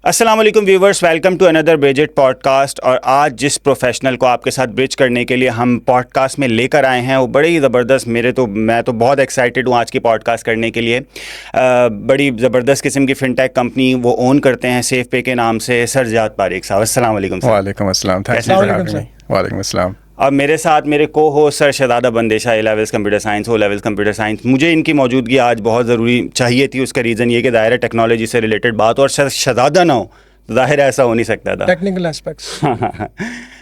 السلام علیکم viewers, welcome to اندر بریجٹ پوڈ کاسٹ. اور آج جس پروفیشنل کو آپ کے ساتھ برج کرنے کے لیے ہم پوڈ کاسٹ میں لے کر آئے ہیں وہ بڑی ہی زبردست. میں تو بہت ایکسائٹیڈ ہوں آج کی پوڈ کاسٹ کرنے کے لیے. بڑی زبردست قسم کی فن ٹیک کمپنی وہ اون کرتے ہیں سیف پے کے نام سے. سرجاد پاریک صاحب، السلام علیکم. وعلیکم السلام. وعلیکم السلام. اب میرے ساتھ میرے کو host sir Shahzada Bandesha, A levels computer science, O levels computer science. مجھے ان کی موجودگی آج بہت ضروری چاہیے تھی. اس کا ریزن یہ کہ ظاہر ہے ٹیکنالوجی سے ریلیٹڈ بات، اور سر شہزادہ نہ ہو ظاہر ایسا ہو نہیں سکتا تھا. Technical aspects.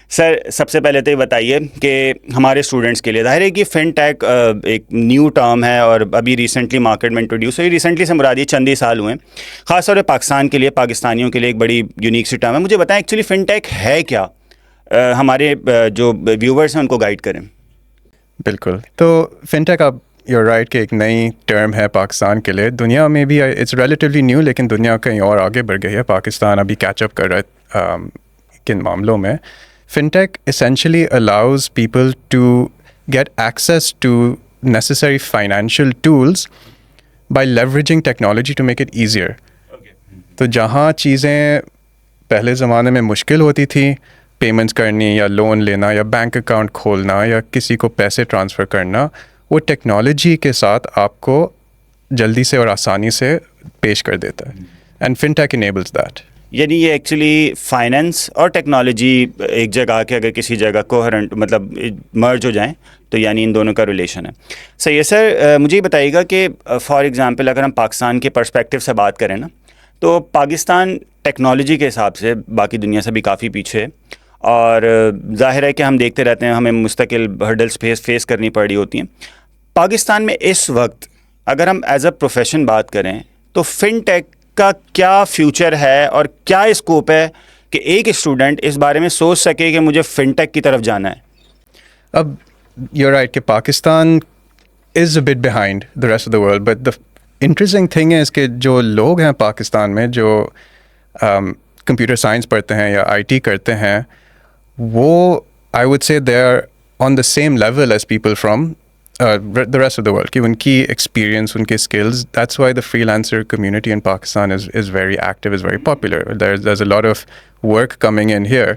سر سب سے پہلے تو یہ بتائیے کہ ہمارے اسٹوڈنٹس کے لیے ظاہر ہے کہ فن ٹیک ایک نیو ٹرم ہے اور ابھی ریسنٹلی مارکیٹ میں انٹروڈیوس ہوئی. ریسنٹلی سے مراد یہ چند ہی سال ہوئے ہیں. خاص طور پہ پاکستان کے لیے، پاکستانیوں کے لیے ایک بڑی یونیک سی ٹرم ہے. مجھے بتائیں ایکچولی فن ٹیک ہے کیا، ہمارے جو ویورز ہیں ان کو گائیڈ کریں. بالکل. تو فن ٹیک آپ یو رائٹ کہ ایک نئی ٹرم ہے پاکستان کے لیے. دنیا میں بھی اٹس ریلیٹیولی نیو، لیکن دنیا کہیں اور آگے بڑھ گئی ہے. پاکستان ابھی کیچ اپ کر رہا ہے کن معاملوں میں. Fintech essentially allows people to get access to necessary financial tools by leveraging technology to make it easier. تو جہاں چیزیں پہلے زمانے میں مشکل ہوتی تھیں، پیمنٹس کرنی یا لون لینا یا بینک اکاؤنٹ کھولنا یا کسی کو پیسے ٹرانسفر کرنا، وہ ٹیکنالوجی کے ساتھ آپ کو جلدی سے اور آسانی سے پیش کر دیتا ہے. And fun take enables that. یعنی یہ ایکچولی فائنینس اور ٹیکنالوجی ایک جگہ کے اگر کسی جگہ کوہرنٹ مطلب مرج ہو جائیں تو یعنی ان دونوں کا ریلیشن ہے. صحیح ہے سر. مجھے یہ بتائیے گا کہ فار ایگزامپل اگر ہم پاکستان کے پرسپیکٹیو سے بات کریں نا، تو پاکستان ٹیکنالوجی کے حساب سے باقی دنیا سے بھی کافی پیچھے ہے. اور ظاہر ہے کہ ہم دیکھتے رہتے ہیں، ہمیں مستقل ہرڈلس فیس کرنی پڑ رہی ہوتی ہیں. پاکستان میں اس وقت اگر ہم ایز اے پروفیشن بات کریں تو فن ٹیک کا کیا فیوچر ہے اور کیا اسکوپ ہے کہ ایک اسٹوڈنٹ اس بارے میں سوچ سکے کہ مجھے فن ٹیک کی طرف جانا ہے؟ اب یو رائٹ کہ Pakistan is a bit behind the rest of the world, but the interesting thing ہے اس کے جو لوگ ہیں پاکستان میں جو کمپیوٹر سائنس پڑھتے ہیں یا آئی ٹی کرتے ہیں، وہ I would say they are on the same level as people from the rest of the world. کہ ان کی ایکسپیرئنس، ان کے skills, that's why the freelancer community in Pakistan is very active, is very popular. There's a lot of work coming in here.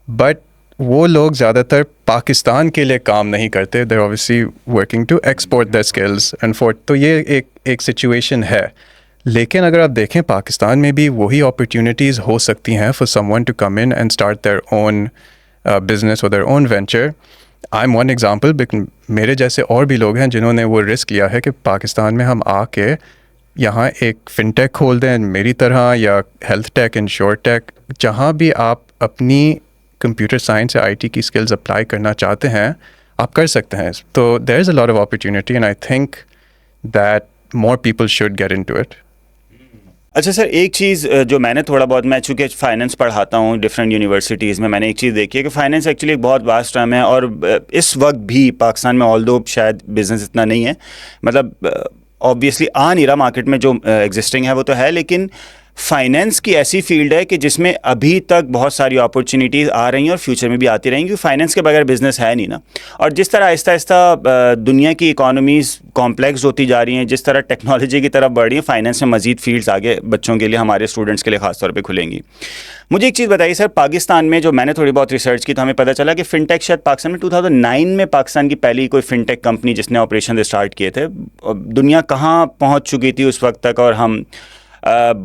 But وہ لوگ زیادہ تر پاکستان کے لیے کام نہیں کرتے. They're obviously working to export their skills and for تو یہ ایک سچویشن ہے. لیکن اگر آپ دیکھیں پاکستان میں بھی وہی اپرچونیٹیز ہو سکتی ہیں for someone to come in and start their own business or their own venture. I'm one example. میرے جیسے اور بھی لوگ ہیں جنہوں نے وہ رسک لیا ہے کہ پاکستان میں ہم آ کے یہاں ایک فن ٹیک کھول دیں میری طرح، یا ہیلتھ ٹیک، انشور ٹیک، جہاں بھی آپ اپنی کمپیوٹر سائنس یا آئی ٹی کی اسکلز اپلائی کرنا چاہتے ہیں آپ کر سکتے ہیں. تو there is a lot of opportunity and I think that more people should get into it. اچھا سر، ایک چیز جو میں نے تھوڑا بہت، میں چونکہ فائنینس پڑھاتا ہوں ڈفرینٹ یونیورسٹیز میں نے ایک چیز دیکھی ہے کہ فائنینس ایکچولی ایک بہت واسٹ ٹرم ہے. اور اس وقت بھی پاکستان میں آلدو شاید بزنس اتنا نہیں ہے، مطلب آبویسلی آ نہیں رہا مارکیٹ میں، جو ایگزسٹنگ ہے وہ تو ہے، لیکن فائنینس کی ایسی فیلڈ ہے کہ جس میں ابھی تک بہت ساری اپرچونیٹیز آ رہی ہیں اور فیوچر میں بھی آتی رہیں گی. فائنینس کے بغیر بزنس ہے نہیں نا. اور جس طرح آہستہ آہستہ دنیا کی اکانومیز کمپلیکس ہوتی جا رہی ہیں، جس طرح ٹیکنالوجی کی طرف بڑھ رہی ہیں، فائنینس میں مزید فیلڈز آگے بچوں کے لیے، ہمارے اسٹوڈنٹس کے لیے خاص طور پہ کھلیں گی. مجھے ایک چیز بتائیے سر، پاکستان میں جو میں نے تھوڑی بہت ریسرچ کی تو ہمیں پتہ چلا کہ فن ٹیک شاید پاکستان میں 2009 میں پاکستان کی پہلی کوئی فن ٹیک کمپنی جس نے آپریشن اسٹارٹ کیے تھے. دنیا کہاں پہنچ چکی تھی اس وقت تک، اور ہم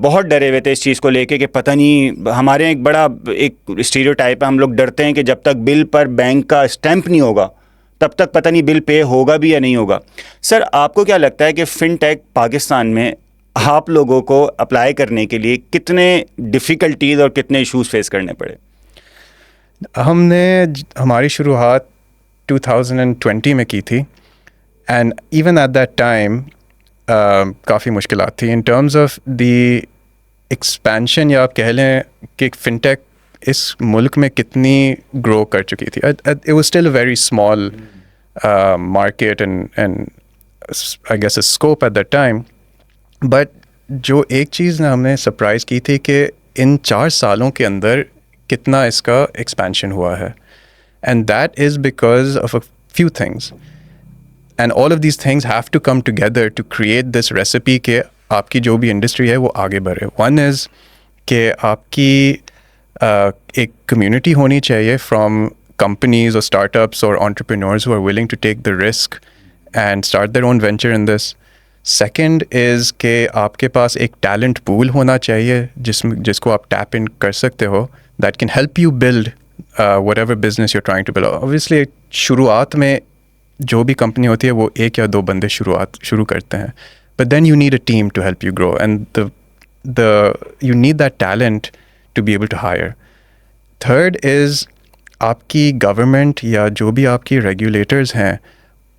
بہت ڈرے ہوئے تھے اس چیز کو لے کے کہ پتہ نہیں، ہمارے ایک بڑا ایک اسٹیریوٹائپ ہے، ہم لوگ ڈرتے ہیں کہ جب تک بل پر بینک کا اسٹیمپ نہیں ہوگا تب تک پتہ نہیں بل پے ہوگا بھی یا نہیں ہوگا. سر آپ کو کیا لگتا ہے کہ فن ٹیک پاکستان میں آپ لوگوں کو اپلائی کرنے کے لیے کتنے ڈیفیکلٹیز اور کتنے ایشوز فیس کرنے پڑے؟ ہم نے ہماری شروعات 2020 میں کی تھی، and even at that time کافی مشکلات تھیں ان ٹرمز آف دی ایکسپینشن، یا آپ کہہ لیں کہ فن ٹیک اس ملک میں کتنی گرو کر چکی تھی. It was still a very small market and I guess a scope at that time. But جو ایک چیز نے ہم نے سرپرائز کی تھی کہ ان 4 سالوں کے اندر کتنا اس کا ایکسپینشن ہوا ہے، and that is because of a few things. And all of these things have to come together to create this recipe کہ آپ کی جو بھی انڈسٹری ہے وہ آگے بڑھے. One is کہ آپ کی ایک کمیونٹی ہونی چاہیے from companies or startups or entrepreneurs who are willing to take the risk and start their own venture in this. Second is کہ آپ کے پاس ایک ٹیلنٹ پول ہونا چاہیے جس کو آپ ٹیپ ان کر سکتے ہو that can help you build whatever business you're trying to build. Obviously شروعات میں جو بھی کمپنی ہوتی ہے وہ ایک یا دو بندے شروع کرتے ہیں, but then you need a team to help you grow and you need that talent to be able to hire. Third is آپ کی گورنمنٹ یا جو بھی آپ کی ریگولیٹرز ہیں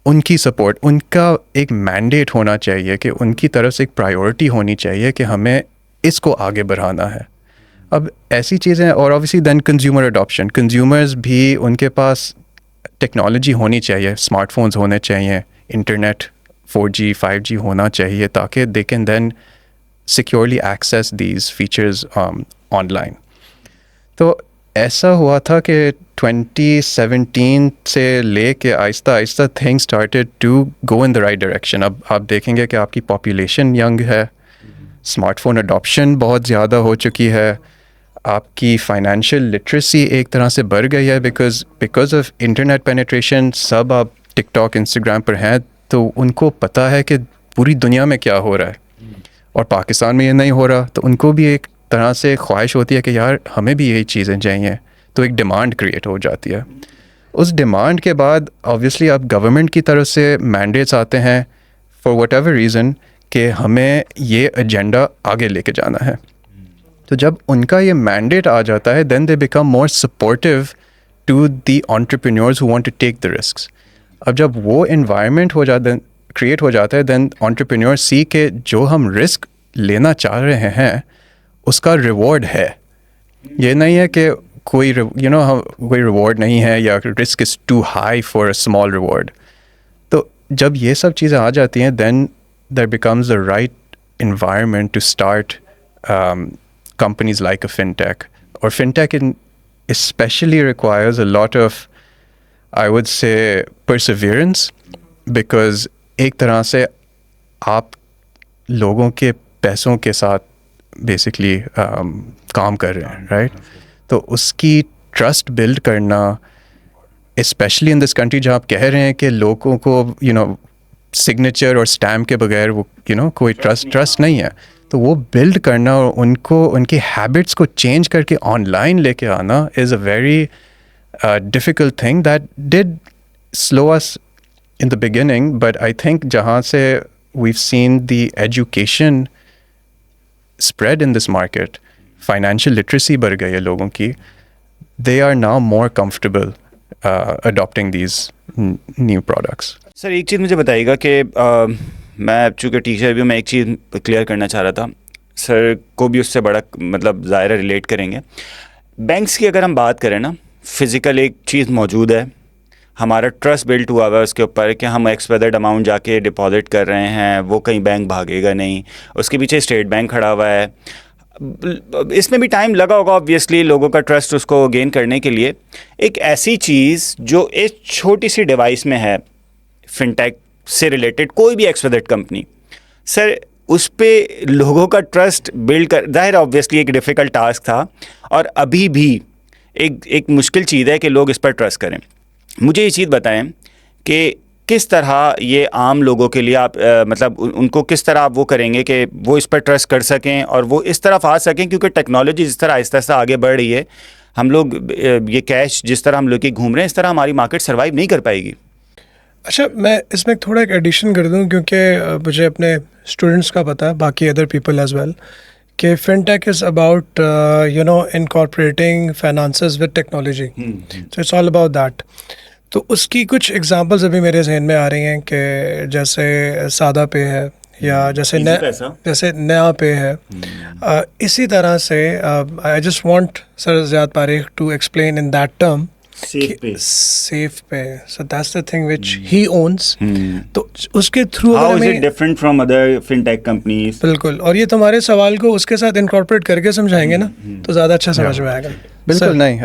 ان کی سپورٹ, ان کا ایک مینڈیٹ ہونا چاہیے کہ ان کی طرف سے ایک پرائیورٹی ہونی چاہیے کہ ہمیں اس کو آگے بڑھانا ہے. اب ایسی چیزیں, اور اوبیسلی دین کنزیومر اڈاپشن, کنزیومرز بھی ان کے پاس ٹیکنالوجی ہونی چاہیے, اسمارٹ فونز ہونے چاہیے, انٹرنیٹ 4G 5G ہونا چاہیے تاکہ they can then securely access these features online. تو ایسا ہوا تھا کہ 2017 سے لے کے آہستہ آہستہ thing started to go in the right direction. اب آپ دیکھیں گے کہ آپ کی پاپولیشن ینگ ہے, اسمارٹ فون اڈاپشن بہت زیادہ ہو چکی ہے, آپ کی فائنینشیل لٹریسی ایک طرح سے بڑھ گئی ہے بیکاز آف انٹرنیٹ پینیٹریشن. سب آپ ٹک ٹاک انسٹاگرام پر ہیں تو ان کو پتہ ہے کہ پوری دنیا میں کیا ہو رہا ہے اور پاکستان میں یہ نہیں ہو رہا, تو ان کو بھی ایک طرح سے خواہش ہوتی ہے کہ یار ہمیں بھی یہی چیزیں چاہیے, تو ایک ڈیمانڈ کریٹ ہو جاتی ہے. اس ڈیمانڈ کے بعد آبویسلی اب گورنمنٹ کی طرف سے مینڈیٹس آتے ہیں فار وٹ ایور ریزن کہ ہمیں یہ ایجنڈا آگے لے کے جانا ہے. تو جب ان کا یہ مینڈیٹ آ جاتا ہے then they become more supportive to the entrepreneurs who want to take the risks. اب جب وہ انوائرمنٹ کریٹ ہو جاتا ہے دین انٹرپرینیور سی کہ جو ہم رسک لینا چاہ رہے ہیں اس کا ریوارڈ ہے. یہ نہیں ہے کہ کوئی کوئی ریوارڈ نہیں ہے یا risk is too high for a small reward. تو جب یہ سب چیزیں آ جاتی ہیں then there becomes the right environment to start companies like a fintech, or fintech especially requires a lot of, I would say, perseverance, because ایک طرح سے آپ لوگوں کے پیسوں کے ساتھ بیسکلی کام کر رہے ہیں, رائٹ؟ تو اس کی ٹرسٹ بلڈ کرنا اسپیشلی ان دس کنٹری جہاں آپ کہہ رہے ہیں کہ لوگوں کو سگنیچر اور اسٹیمپ کے بغیر وہ کوئی ٹرسٹ نہیں ہے, تو وہ بلڈ کرنا اور ان کی ہیبٹس کو چینج کر کے آن لائن لے کے آنا is a very difficult thing that did slow us in the beginning. But I think جہاں سے we've seen the education spread in this market, financial literacy بڑھ گئی ہے لوگوں کی, they are now more comfortable adapting these new products. Sir ایک چیز مجھے بتائیے گا کہ میں چونکہ ٹیچر بھی ہوں, میں ایک چیز کلیئر کرنا چاہ رہا تھا, سر کو بھی اس سے بڑا مطلب ظاہرہ ریلیٹ کریں گے. بینکس کی اگر ہم بات کریں نا, فزیکل ایک چیز موجود ہے, ہمارا ٹرسٹ بلڈ ہوا ہوا ہے اس کے اوپر کہ ہم ایکسپیکٹڈ اماؤنٹ جا کے ڈپازٹ کر رہے ہیں, وہ کہیں بینک بھاگے گا نہیں, اس کے پیچھے اسٹیٹ بینک کھڑا ہوا ہے. اس میں بھی ٹائم لگا ہوگا آبویسلی لوگوں کا ٹرسٹ اس کو گین کرنے کے لیے. ایک ایسی چیز جو ایک چھوٹی سی ڈیوائس میں ہے, فنٹیک سے ریلیٹڈ کوئی بھی ایکسپیکٹڈ کمپنی, سر اس پہ لوگوں کا ٹرسٹ بلڈ کر, ظاہر آبویسلی ایک ڈیفیکلٹ ٹاسک تھا اور ابھی بھی ایک مشکل چیز ہے کہ لوگ اس پر ٹرسٹ کریں. مجھے یہ چیز بتائیں کہ کس طرح یہ عام لوگوں کے لیے آپ مطلب ان کو کس طرح آپ وہ کریں گے کہ وہ اس پر ٹرسٹ کر سکیں اور وہ اس طرف آ سکیں, کیونکہ ٹیکنالوجی جس طرح آہستہ آہستہ آگے بڑھ رہی ہے, ہم لوگ یہ کیش جس طرح ہم لوگ گھوم رہے ہیں اس طرح ہماری مارکیٹ سروائیو نہیں کر پائے گی. اچھا, میں اس میں تھوڑا ایک ایڈیشن کر دوں کیونکہ مجھے اپنے اسٹوڈنٹس کا پتہ ہے, باقی ادر پیپل ایز ویل, کہ fintech is about incorporating finances with technology, so it's all about that. تو اس کی کچھ ایگزامپلز ابھی میرے ذہن میں آ رہی ہیں کہ جیسے سادہ پے ہے یا جیسے نیا پے ہے. اسی طرح سے I just want sir Zaid Parekh to explain in that term SafePay, so that's the thing which he owns. تو اس کے through how is it different from other fintech companies. بالکل, اور یہ تمہارے سوال کو اس کے ساتھ انکارپوریٹ کر کے سمجھائیں گے نا تو زیادہ اچھا سمجھ میں آئے گا. بالکل نہیں,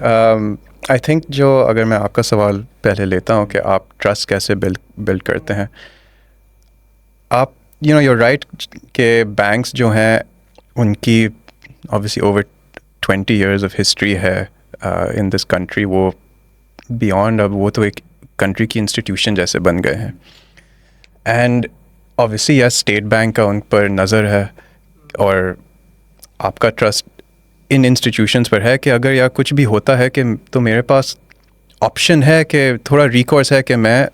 آئی تھنک جو اگر میں آپ کا سوال پہلے لیتا ہوں کہ آپ ٹرسٹ کیسے بلڈ کرتے ہیں, آپ یور رائٹ کہ بینکس جو ہیں ان کی obviously over 20 years of history ہے in this country, وہ beyond اب وہ تو ایک کنٹری کی انسٹیٹیوشن جیسے بن گئے ہیں. And obviously yes state bank کا ان پر نظر ہے اور آپ کا ٹرسٹ ان انسٹیٹیوشنس پر ہے کہ اگر یا کچھ بھی ہوتا ہے کہ تو میرے پاس آپشن ہے کہ تھوڑا ریکورس ہے کہ میں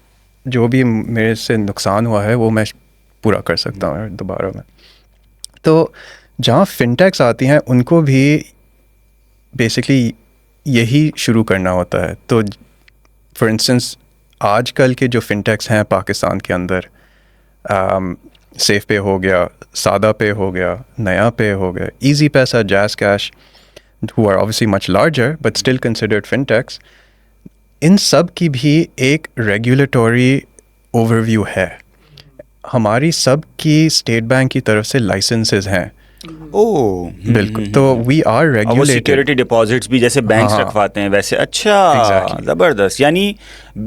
جو بھی میرے سے نقصان ہوا ہے وہ میں پورا کر سکتا ہوں دوبارہ میں. تو جہاں فنٹیکس آتی ہیں ان کو بھی بیسکلی یہی شروع کرنا ہوتا ہے. تو فار انسٹنس آج کل کے جو فنٹیکس ہیں پاکستان کے اندر، سیف پے ہو گیا، سادہ پے ہو گیا، نیا پے ہو گیا، EasyPaisa, JazzCash, who are obviously much larger but still considered fintechs، ان سب کی بھی ایک ریگولیٹوری اوور ویو ہے. ہماری سب کی اسٹیٹ بینک کی طرف سے لائسنسز ہیں. بالکل. تو we are regulated. Security deposits بھی جیسے بینکس رکھواتے ہیں ویسے. اچھا، زبردست. یعنی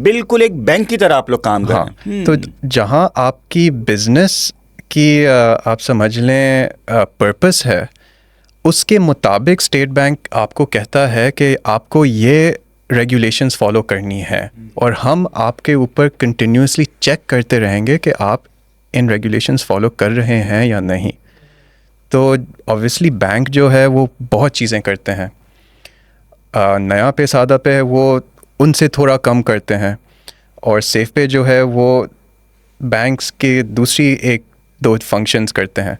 بالکل ایک بینک کی طرح آپ لوگ کام کر رہے ہیں. تو جہاں آپ کی بزنس کی آپ سمجھ لیں پرپس ہے، اس کے مطابق اسٹیٹ بینک آپ کو کہتا ہے کہ آپ کو یہ ریگولیشنز فالو کرنی ہے اور ہم آپ کے اوپر کنٹینیوسلی چیک کرتے رہیں گے کہ آپ ان ریگولیشنز فالو کر رہے ہیں یا نہیں. تو آبویسلی بینک جو ہے وہ بہت چیزیں کرتے ہیں. نیا پے سادہ پے وہ ان سے تھوڑا کم کرتے ہیں، اور سیف پے جو ہے وہ بینکس کے دوسری ایک دو فنکشنز کرتے ہیں.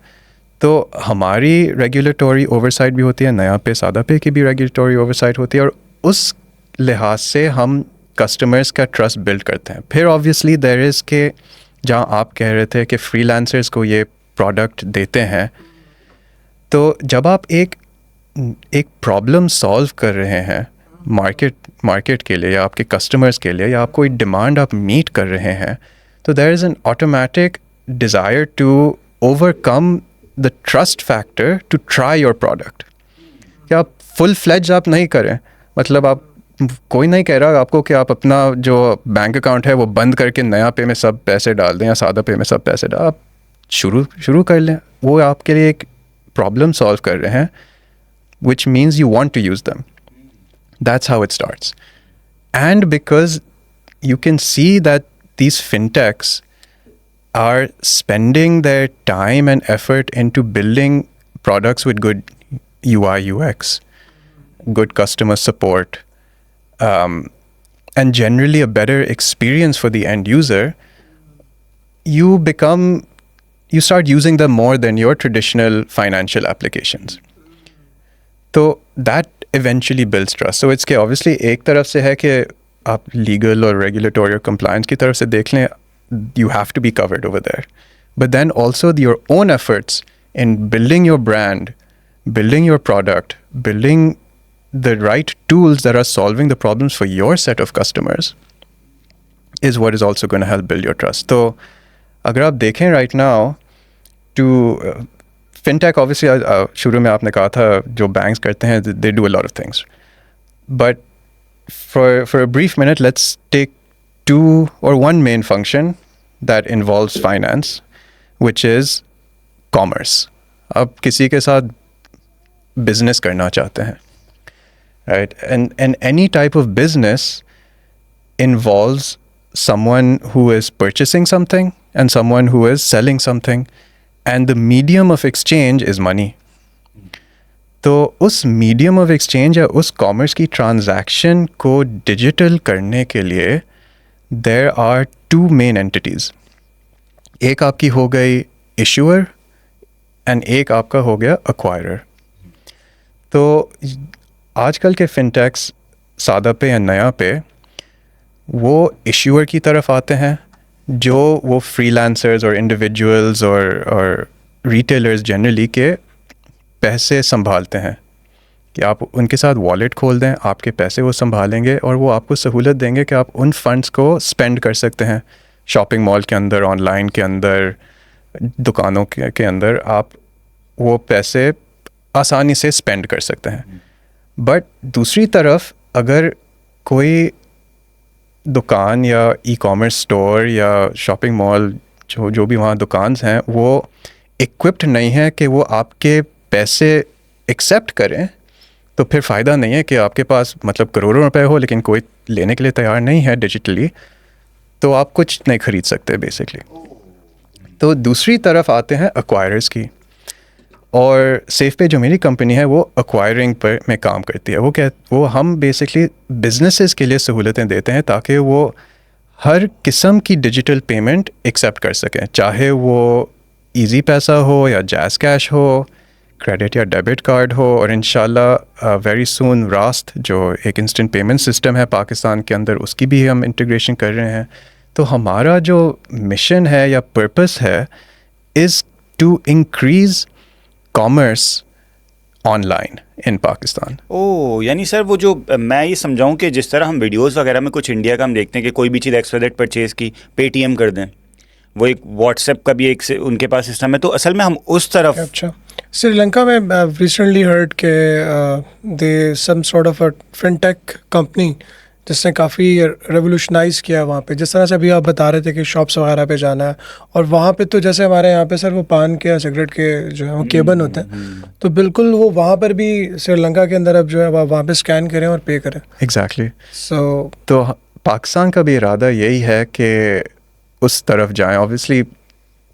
تو ہماری ریگولیٹوری اوورسائٹ بھی ہوتی ہے، نیا پے سادہ پے کی بھی ریگولیٹوری اوورسائٹ ہوتی ہے، اور اس لحاظ سے ہم کسٹمرز کا ٹرسٹ بلڈ کرتے ہیں. پھر آبویسلی دیر از کہ جہاں آپ کہہ رہے تھے کہ فری لانسرز کو یہ پروڈکٹ دیتے ہیں، تو جب آپ ایک پرابلم سالو کر رہے ہیں مارکیٹ کے لیے یا آپ کے کسٹمرز کے لیے، یا آپ کوئی ڈیمانڈ آپ میٹ کر رہے ہیں، تو there is an automatic desire to overcome the trust factor to try your product. کہ آپ فل فلیج آپ نہیں کریں، مطلب آپ کوئی نہیں کہہ رہا آپ کو کہ آپ اپنا جو بینک اکاؤنٹ ہے وہ بند کر کے نیا پے میں سب پیسے ڈال دیں یا سادہ پے میں سب پیسے ڈال. آپ شروع کر لیں. وہ آپ کے لیے ایک پرابلم سالو کر رہے ہیں which means you want to use them. That's how it starts. And because you can see that these fintechs are spending their time and effort into building products with good UI UX, good customer support, and generally a better experience for the end user, you start using them more than your traditional financial applications. تو that eventually builds trust. So it's کہ obviously ایک طرف سے ہے کہ آپ legal اور regulatory اور کمپلائنس کی طرف سے دیکھ لیں، you have to be covered over there, but then also your own efforts in building your brand, building your product, building the right tools that are solving the problems for your set of customers is what is also going to help build your trust. تو اگر آپ دیکھیں right now to fintech obviously شروع میں آپ نے کہا تھا جو بینکس کرتے ہیں they do a lot of things, but for a brief minute let's take two or one main function that involves finance, which is commerce. آپ کسی کے ساتھ بزنس کرنا چاہتے ہیں، right? And any type of business involves someone who is purchasing something and someone who is selling something, and the medium of exchange is money. تو اس medium of exchange یا اس commerce کی transaction کو digital کرنے کے لیے there are two main entities. ایک آپ کی ہو گئی issuer and ایک آپ کا ہو گیا acquirer. تو آج کل کے فنٹیکس سادہ پے یا نیا پے وہ ایشوئر کی طرف آتے ہیں، جو وہ فری لانسرز اور انڈیویجولز اور ریٹیلرز جنرلی کے پیسے سنبھالتے ہیں، کہ آپ ان کے ساتھ والیٹ کھول دیں، آپ کے پیسے وہ سنبھالیں گے اور وہ آپ کو سہولت دیں گے کہ آپ ان فنڈس کو اسپینڈ کر سکتے ہیں شاپنگ مال کے اندر، آن لائن کے اندر، دکانوں کے اندر آپ وہ پیسے آسانی سے اسپینڈ کر سکتے ہیں. بٹ دوسری طرف اگر کوئی دکان یا ای کامرس اسٹور یا شاپنگ مال جو بھی وہاں دکانز ہیں وہ اکوپڈ نہیں ہے کہ وہ آپ کے پیسے ایکسیپٹ کریں تو پھر فائدہ نہیں ہے کہ آپ کے پاس مطلب کروڑوں روپے ہو لیکن کوئی لینے کے لیے تیار نہیں ہے ڈیجیٹلی، تو آپ کچھ نہیں خرید سکتے بیسکلی. تو دوسری طرف آتے ہیں ایکوائررز کی، اور سیف پے جو میری کمپنی ہے وہ ایکوائرنگ پر میں کام کرتی ہے. وہ ہم بیسکلی بزنسز کے لیے سہولتیں دیتے ہیں تاکہ وہ ہر قسم کی ڈیجیٹل پیمنٹ ایکسیپٹ کر سکیں، چاہے وہ ایزی پیسہ ہو یا جیز کیش ہو، کریڈٹ یا ڈیبٹ کارڈ ہو، اور انشاءاللہ ویری سون راست جو ایک انسٹنٹ پیمنٹ سسٹم ہے پاکستان کے اندر اس کی بھی ہم انٹیگریشن کر رہے ہیں. تو ہمارا جو مشن ہے یا پرپس ہے is to increase commerce online in Pakistan. یعنی سر وہ جو میں یہ سمجھاؤں کہ جس طرح ہم ویڈیوز وغیرہ میں کچھ انڈیا کا ہم دیکھتے ہیں کہ کوئی بھی چیز ایکسپیڈٹ پرچیز کی پے ٹی ایم کر دیں، وہ ایک واٹس ایپ کا بھی ایک ان کے پاس سسٹم ہے، تو اصل میں ہم اس طرف. اچھا، سری لنکا میں ریسنٹلی ہرڈ کہ they some sort of a fintech company جس نے کافی ریولیوشنائز کیا وہاں پہ، جس طرح سے ابھی آپ بتا رہے تھے کہ شاپس وغیرہ پہ جانا ہے، اور وہاں پہ تو جیسے ہمارے یہاں پہ سر وہ پان کے یا سگریٹ کے جو ہے وہ کیبن ہوتے ہیں، تو بالکل وہ وہاں پر بھی سری لنکا کے اندر اب جو ہے وہاں پہ اسکین کریں اور پے کریں. ایگزیکٹلی. سو تو پاکستان کا بھی ارادہ یہی ہے کہ اس طرف جائیں. اوبیسلی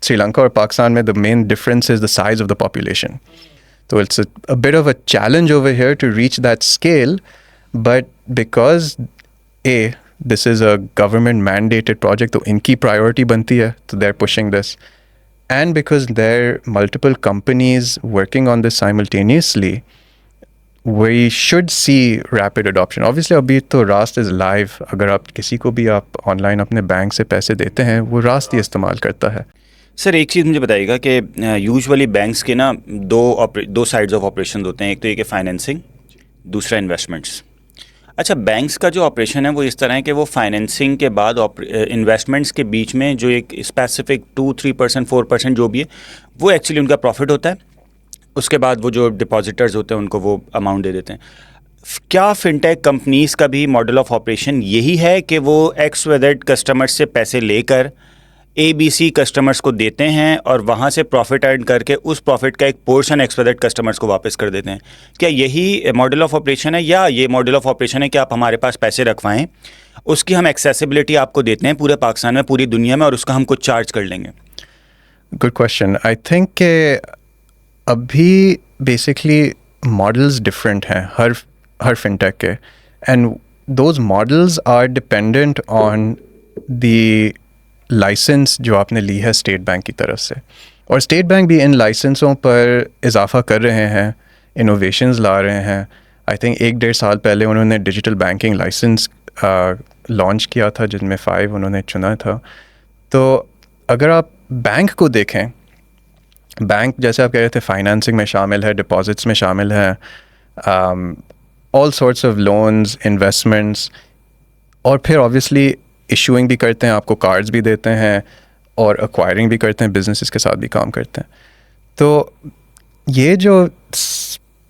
سری لنکا اور پاکستان میں the main difference is the size of the population. So it's a bit of a challenge over here to reach that scale, but because this is a government mandated project, تو ان کی priority بنتی ہے، تو they're pushing this, and because there are multiple companies working on this simultaneously, we should see rapid adoption. Obviously ابھی تو راست از live. اگر آپ کسی کو بھی آپ آن لائن اپنے بینک سے پیسے دیتے ہیں وہ راست ہی استعمال کرتا ہے. سر ایک چیز مجھے بتائیے گا کہ یوزولی بینکس کے نا دو سائڈز آف آپریشن ہوتے ہیں، ایک تو یہ کہ فائنینسنگ، دوسرا انویسٹمنٹس. اچھا، بینکس کا جو آپریشن ہے وہ اس طرح ہے کہ وہ فائنینسنگ کے بعد انویسٹمنٹس کے بیچ میں جو ایک اسپیسیفک 2-3%, 4% جو بھی ہے وہ ایکچولی ان کا پروفٹ ہوتا ہے. اس کے بعد وہ جو ڈپازیٹرز ہوتے ہیں ان کو وہ اماؤنٹ دے دیتے ہیں. کیا فن ٹیک کمپنیز کا بھی ماڈل آف آپریشن یہی ہے کہ وہ ایکس ویزڈ کسٹمر سے پیسے لے کر ABC کسٹمرز کو دیتے ہیں اور وہاں سے پروفٹ ارن کر کے اس پروفٹ کا ایک پورشن ایکسپیڈٹ کسٹمرز کو واپس کر دیتے ہیں؟ کیا یہی ماڈل آف آپریشن ہے، یا یہ ماڈل آف آپریشن ہے کہ آپ ہمارے پاس پیسے رکھوائیں، اس کی ہم ایکسیسیبلٹی آپ کو دیتے ہیں پورے پاکستان میں، پوری دنیا میں، اور اس کا ہم کچھ چارج کر لیں گے؟ Good question. آئی تھنک کہ ابھی بیسکلی ماڈلز ڈفرینٹ ہیں ہر فن ٹیک کے، and those models are dependent on the license جو آپ نے لی ہے اسٹیٹ بینک کی طرف سے. اور اسٹیٹ بینک بھی ان لائسنسوں پر اضافہ کر رہے ہیں، انوویشنز لا رہے ہیں. آئی تھنک 1-1.5 سال پہلے انہوں نے ڈیجیٹل بینکنگ لائسنس لانچ کیا تھا جن میں 5 انہوں نے چنا تھا. تو اگر آپ بینک کو دیکھیں، بینک جیسے آپ کہہ رہے تھے فائنانسنگ میں شامل ہے، ڈپازٹس میں شامل ہے، آل سورٹس آف لونز، انویسٹمنٹس، اور پھر آبویسلی ایشوئنگ بھی کرتے ہیں، آپ کو کارڈز بھی دیتے ہیں، اور ایکوائرنگ بھی کرتے ہیں، بزنسز کے ساتھ بھی کام کرتے ہیں. تو یہ جو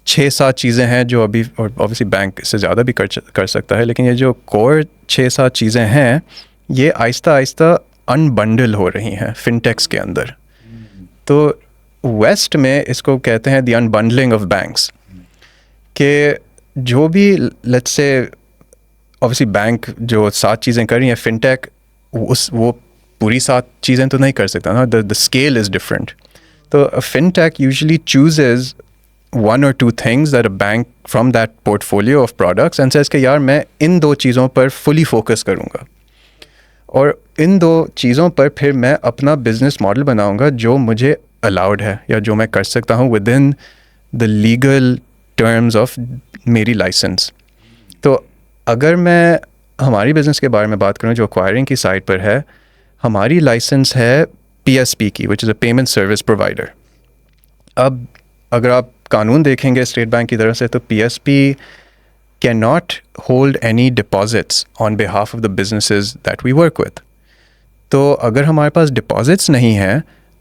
6-7 چیزیں ہیں جو ابھی، اور آبویسلی بینک اس سے زیادہ بھی کر سکتا ہے، لیکن یہ جو کور 6-7 چیزیں ہیں یہ آہستہ آہستہ انبنڈل ہو رہی ہیں فن ٹیکس کے اندر. تو ویسٹ میں اس کو کہتے ہیں دی انبنڈلنگ آف بینکس، کہ جو بھی لیٹس سے obviously بینک جو 7 چیزیں کر رہی ہیں، فن ٹیک وہ پوری 7 چیزیں تو نہیں کر سکتا نا، the scale is different. تو فن ٹیک usually chooses 1 or 2 things that a bank from that portfolio of products and says کہ یار میں ان 2 چیزوں پر فلی فوکس کروں گا، اور ان 2 چیزوں پر پھر میں اپنا بزنس ماڈل بناؤں گا جو مجھے الاؤڈ ہے یا جو میں کر سکتا ہوں within the legal terms of میری لائسنس. تو اگر میں ہماری بزنس کے بارے میں بات کروں جو ایکوائرنگ کی سائٹ پر ہے، ہماری لائسنس ہے PSP کی، which is a payment service provider. اب اگر آپ قانون دیکھیں گے اسٹیٹ بینک کی طرف سے تو PSP cannot hold any deposits on behalf of the businesses that we work with. تو اگر ہمارے پاس ڈپازٹس نہیں ہیں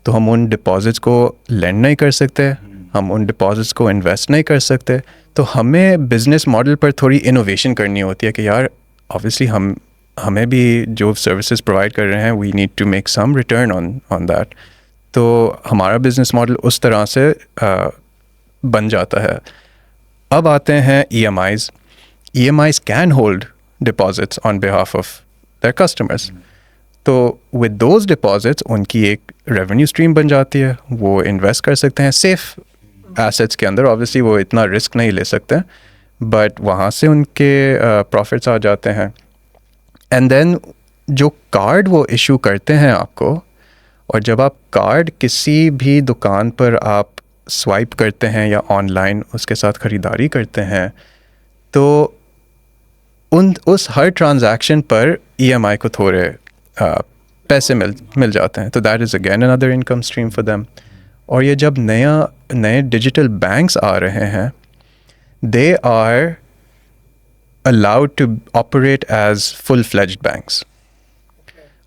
تو ہم ان ڈپازٹس کو لینڈ نہیں کر سکتے، ہم ان ڈپازٹس کو انویسٹ نہیں کر سکتے. تو ہمیں بزنس ماڈل پر تھوڑی انوویشن کرنی ہوتی ہے کہ یار obviously ہمیں بھی جو سروسز پرووائڈ کر رہے ہیں we need to make some return on that. تو ہمارا بزنس ماڈل اس طرح سے بن جاتا ہے. اب آتے ہیں EMIs. EMIs can hold deposits on behalf of their customers. تو with those deposits ان کی ایک ریونیو اسٹریم بن جاتی ہے, وہ انویسٹ کر سکتے ہیں سیف ایسیٹس کے اندر. آبویسلی وہ اتنا رسک نہیں لے سکتے, بٹ وہاں سے ان کے پروفٹس آ جاتے ہیں. اینڈ دین جو کارڈ وہ ایشو کرتے ہیں آپ کو, اور جب آپ کارڈ کسی بھی دکان پر آپ سوائپ کرتے ہیں یا آن لائن اس کے ساتھ خریداری کرتے ہیں, تو اس ہر ٹرانزیکشن پر EMI کو تھوڑے پیسے مل جاتے ہیں. تو that is again another income stream for them. اور یہ جب نئے ڈیجیٹل بینکس آ رہے ہیں, they are allowed to operate as full fledged banks.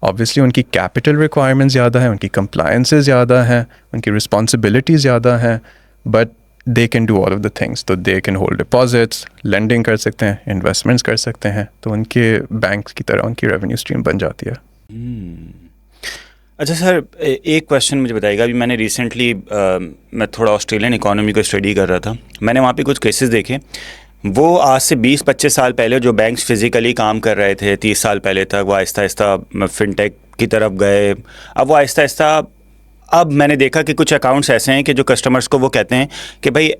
Obviously ان کی کیپٹل ریکوائرمنٹ زیادہ ہیں, ان کی کمپلائنسز زیادہ ہیں, ان کی رسپانسبلٹی زیادہ ہیں, but they can do all of the things. تو they can hold deposits, lending کر سکتے ہیں, انویسٹمنٹس کر سکتے ہیں. تو ان کے بینکس کی طرح ان کی ریونیو اسٹریم بن جاتی ہے. اچھا سر, ایک کویشچن مجھے بتائیے گا. ابھی میں نے ریسنٹلی میں تھوڑا آسٹریلین اکانومی کو اسٹڈی کر رہا تھا. میں نے وہاں پہ کچھ کیسز دیکھے. وہ آج سے 20-25 سال پہلے جو بینکس فزیکلی کام کر رہے تھے 30 سال پہلے تک, وہ آہستہ آہستہ فن ٹیک کی طرف گئے. اب وہ آہستہ آہستہ, اب میں نے دیکھا کہ کچھ اکاؤنٹس ایسے ہیں کہ جو کسٹمرز کو وہ کہتے ہیں کہ بھائی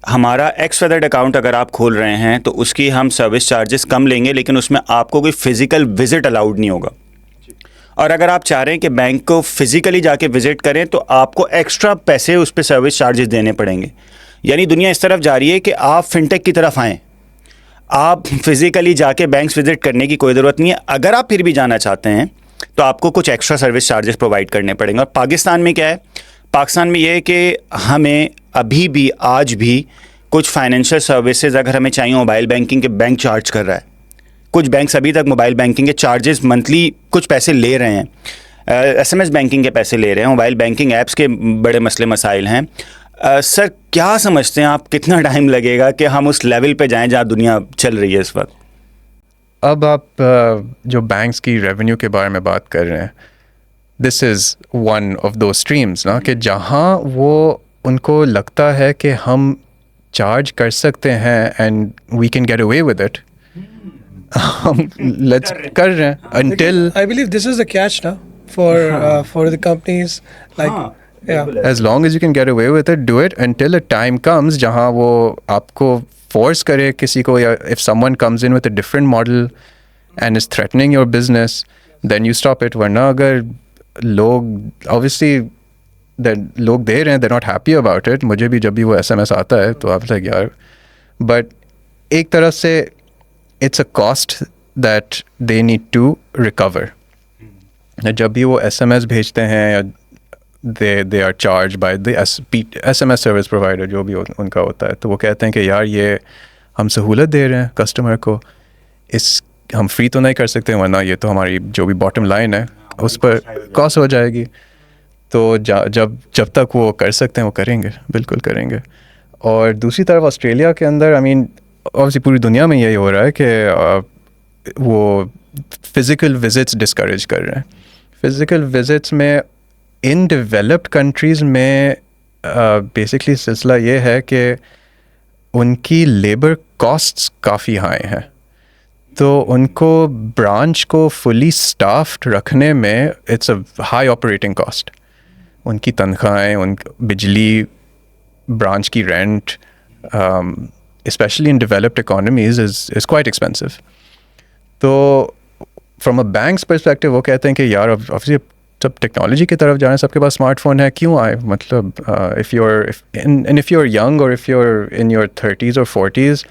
ہمارا ایکس ویدرڈ اکاؤنٹ اگر آپ کھول رہے ہیں تو اس کی ہم سروس چارجز کم لیں گے, لیکن اس میں آپ کو کوئی فزیکل وزٹ الاؤڈ نہیں ہوگا. اور اگر آپ چاہ رہے ہیں کہ بینک کو فزیکلی جا کے وزٹ کریں تو آپ کو ایکسٹرا پیسے اس پہ سروس چارجز دینے پڑیں گے. یعنی دنیا اس طرف جا رہی ہے کہ آپ فن ٹیک کی طرف آئیں, آپ فزیکلی جا کے بینکس وزٹ کرنے کی کوئی ضرورت نہیں ہے. اگر آپ پھر بھی جانا چاہتے ہیں تو آپ کو کچھ ایکسٹرا سروس چارجز پرووائڈ کرنے پڑیں گے. اور پاکستان میں کیا ہے, پاکستان میں یہ ہے کہ ہمیں ابھی بھی آج بھی کچھ فائنینشیل سروسز اگر ہمیں چاہیے موبائل بینکنگ کے, بینک چارج کر رہا ہے. کچھ بینکس ابھی تک موبائل بینکنگ کے چارجز منتھلی کچھ پیسے لے رہے ہیں, SMS بینکنگ کے پیسے لے رہے ہیں, موبائل بینکنگ ایپس کے بڑے مسئلے مسائل ہیں. سر کیا سمجھتے ہیں آپ, کتنا ٹائم لگے گا کہ ہم اس لیول پہ جائیں جہاں دنیا چل رہی ہے اس وقت؟ اب آپ جو بینکس کی ریونیو کے بارے میں بات کر رہے ہیں, دس از ون آف دو اسٹریمس نا, کہ جہاں وہ ان کو لگتا ہے کہ ہم چارج کر سکتے ہیں and we can get away with it, ہم لیٹس کر رہے ہیں until I believe this is the catch now for the companies, like yeah. as long as you can get away with it, do it until a time comes جہاں وہ آپ کو force کرے کسی کو, یا if someone comes in with a different model and is threatening your business, then you stop it. ورنہ اگر لوگ obviously لوگ دے رہے ہیں, they're not happy about it. مجھے بھی جب بھی وہ SMS آتا ہے تو آپ لگ یار, بٹ ایک طرح سے it's a cost that they need to recover. جب بھی وہ SMS بھیجتے ہیں یا they are charged by the SMS service provider جو بھی ان کا ہوتا ہے, تو وہ کہتے ہیں کہ یار یہ ہم سہولت دے رہے ہیں کسٹمر کو, اس ہم فری تو نہیں کر سکتے ورنہ یہ تو ہماری جو بھی باٹم لائن ہے اس پر کاسٹ ہو جائے گی. تو جب تک وہ کر سکتے ہیں وہ کریں گے, بالکل کریں گے. اور دوسری طرف آسٹریلیا کے اندر آئی مین obviously پوری دنیا میں یہی ہو رہا ہے کہ وہ فزیکل وزٹس ڈسکریج کر رہے ہیں. فزیکل وزٹس میں ان ڈیولپڈ کنٹریز میں بیسکلی سلسلہ یہ ہے کہ ان کی لیبر کاسٹس کافی ہائی ہیں, تو ان کو برانچ کو فلی اسٹافڈ رکھنے میں it's a high operating cost. ان کی تنخواہیں, ان بجلی, برانچ کی rent, especially in developed economies is quite expensive. تو from a bank's perspective وہ کہتے ہیں کہ یار obviously جب ٹیکنالوجی کی طرف جائیں, سب کے پاس اسمارٹ فون ہے, کیوں آئے, مطلب if you're young or if you're in your 30s or 40s,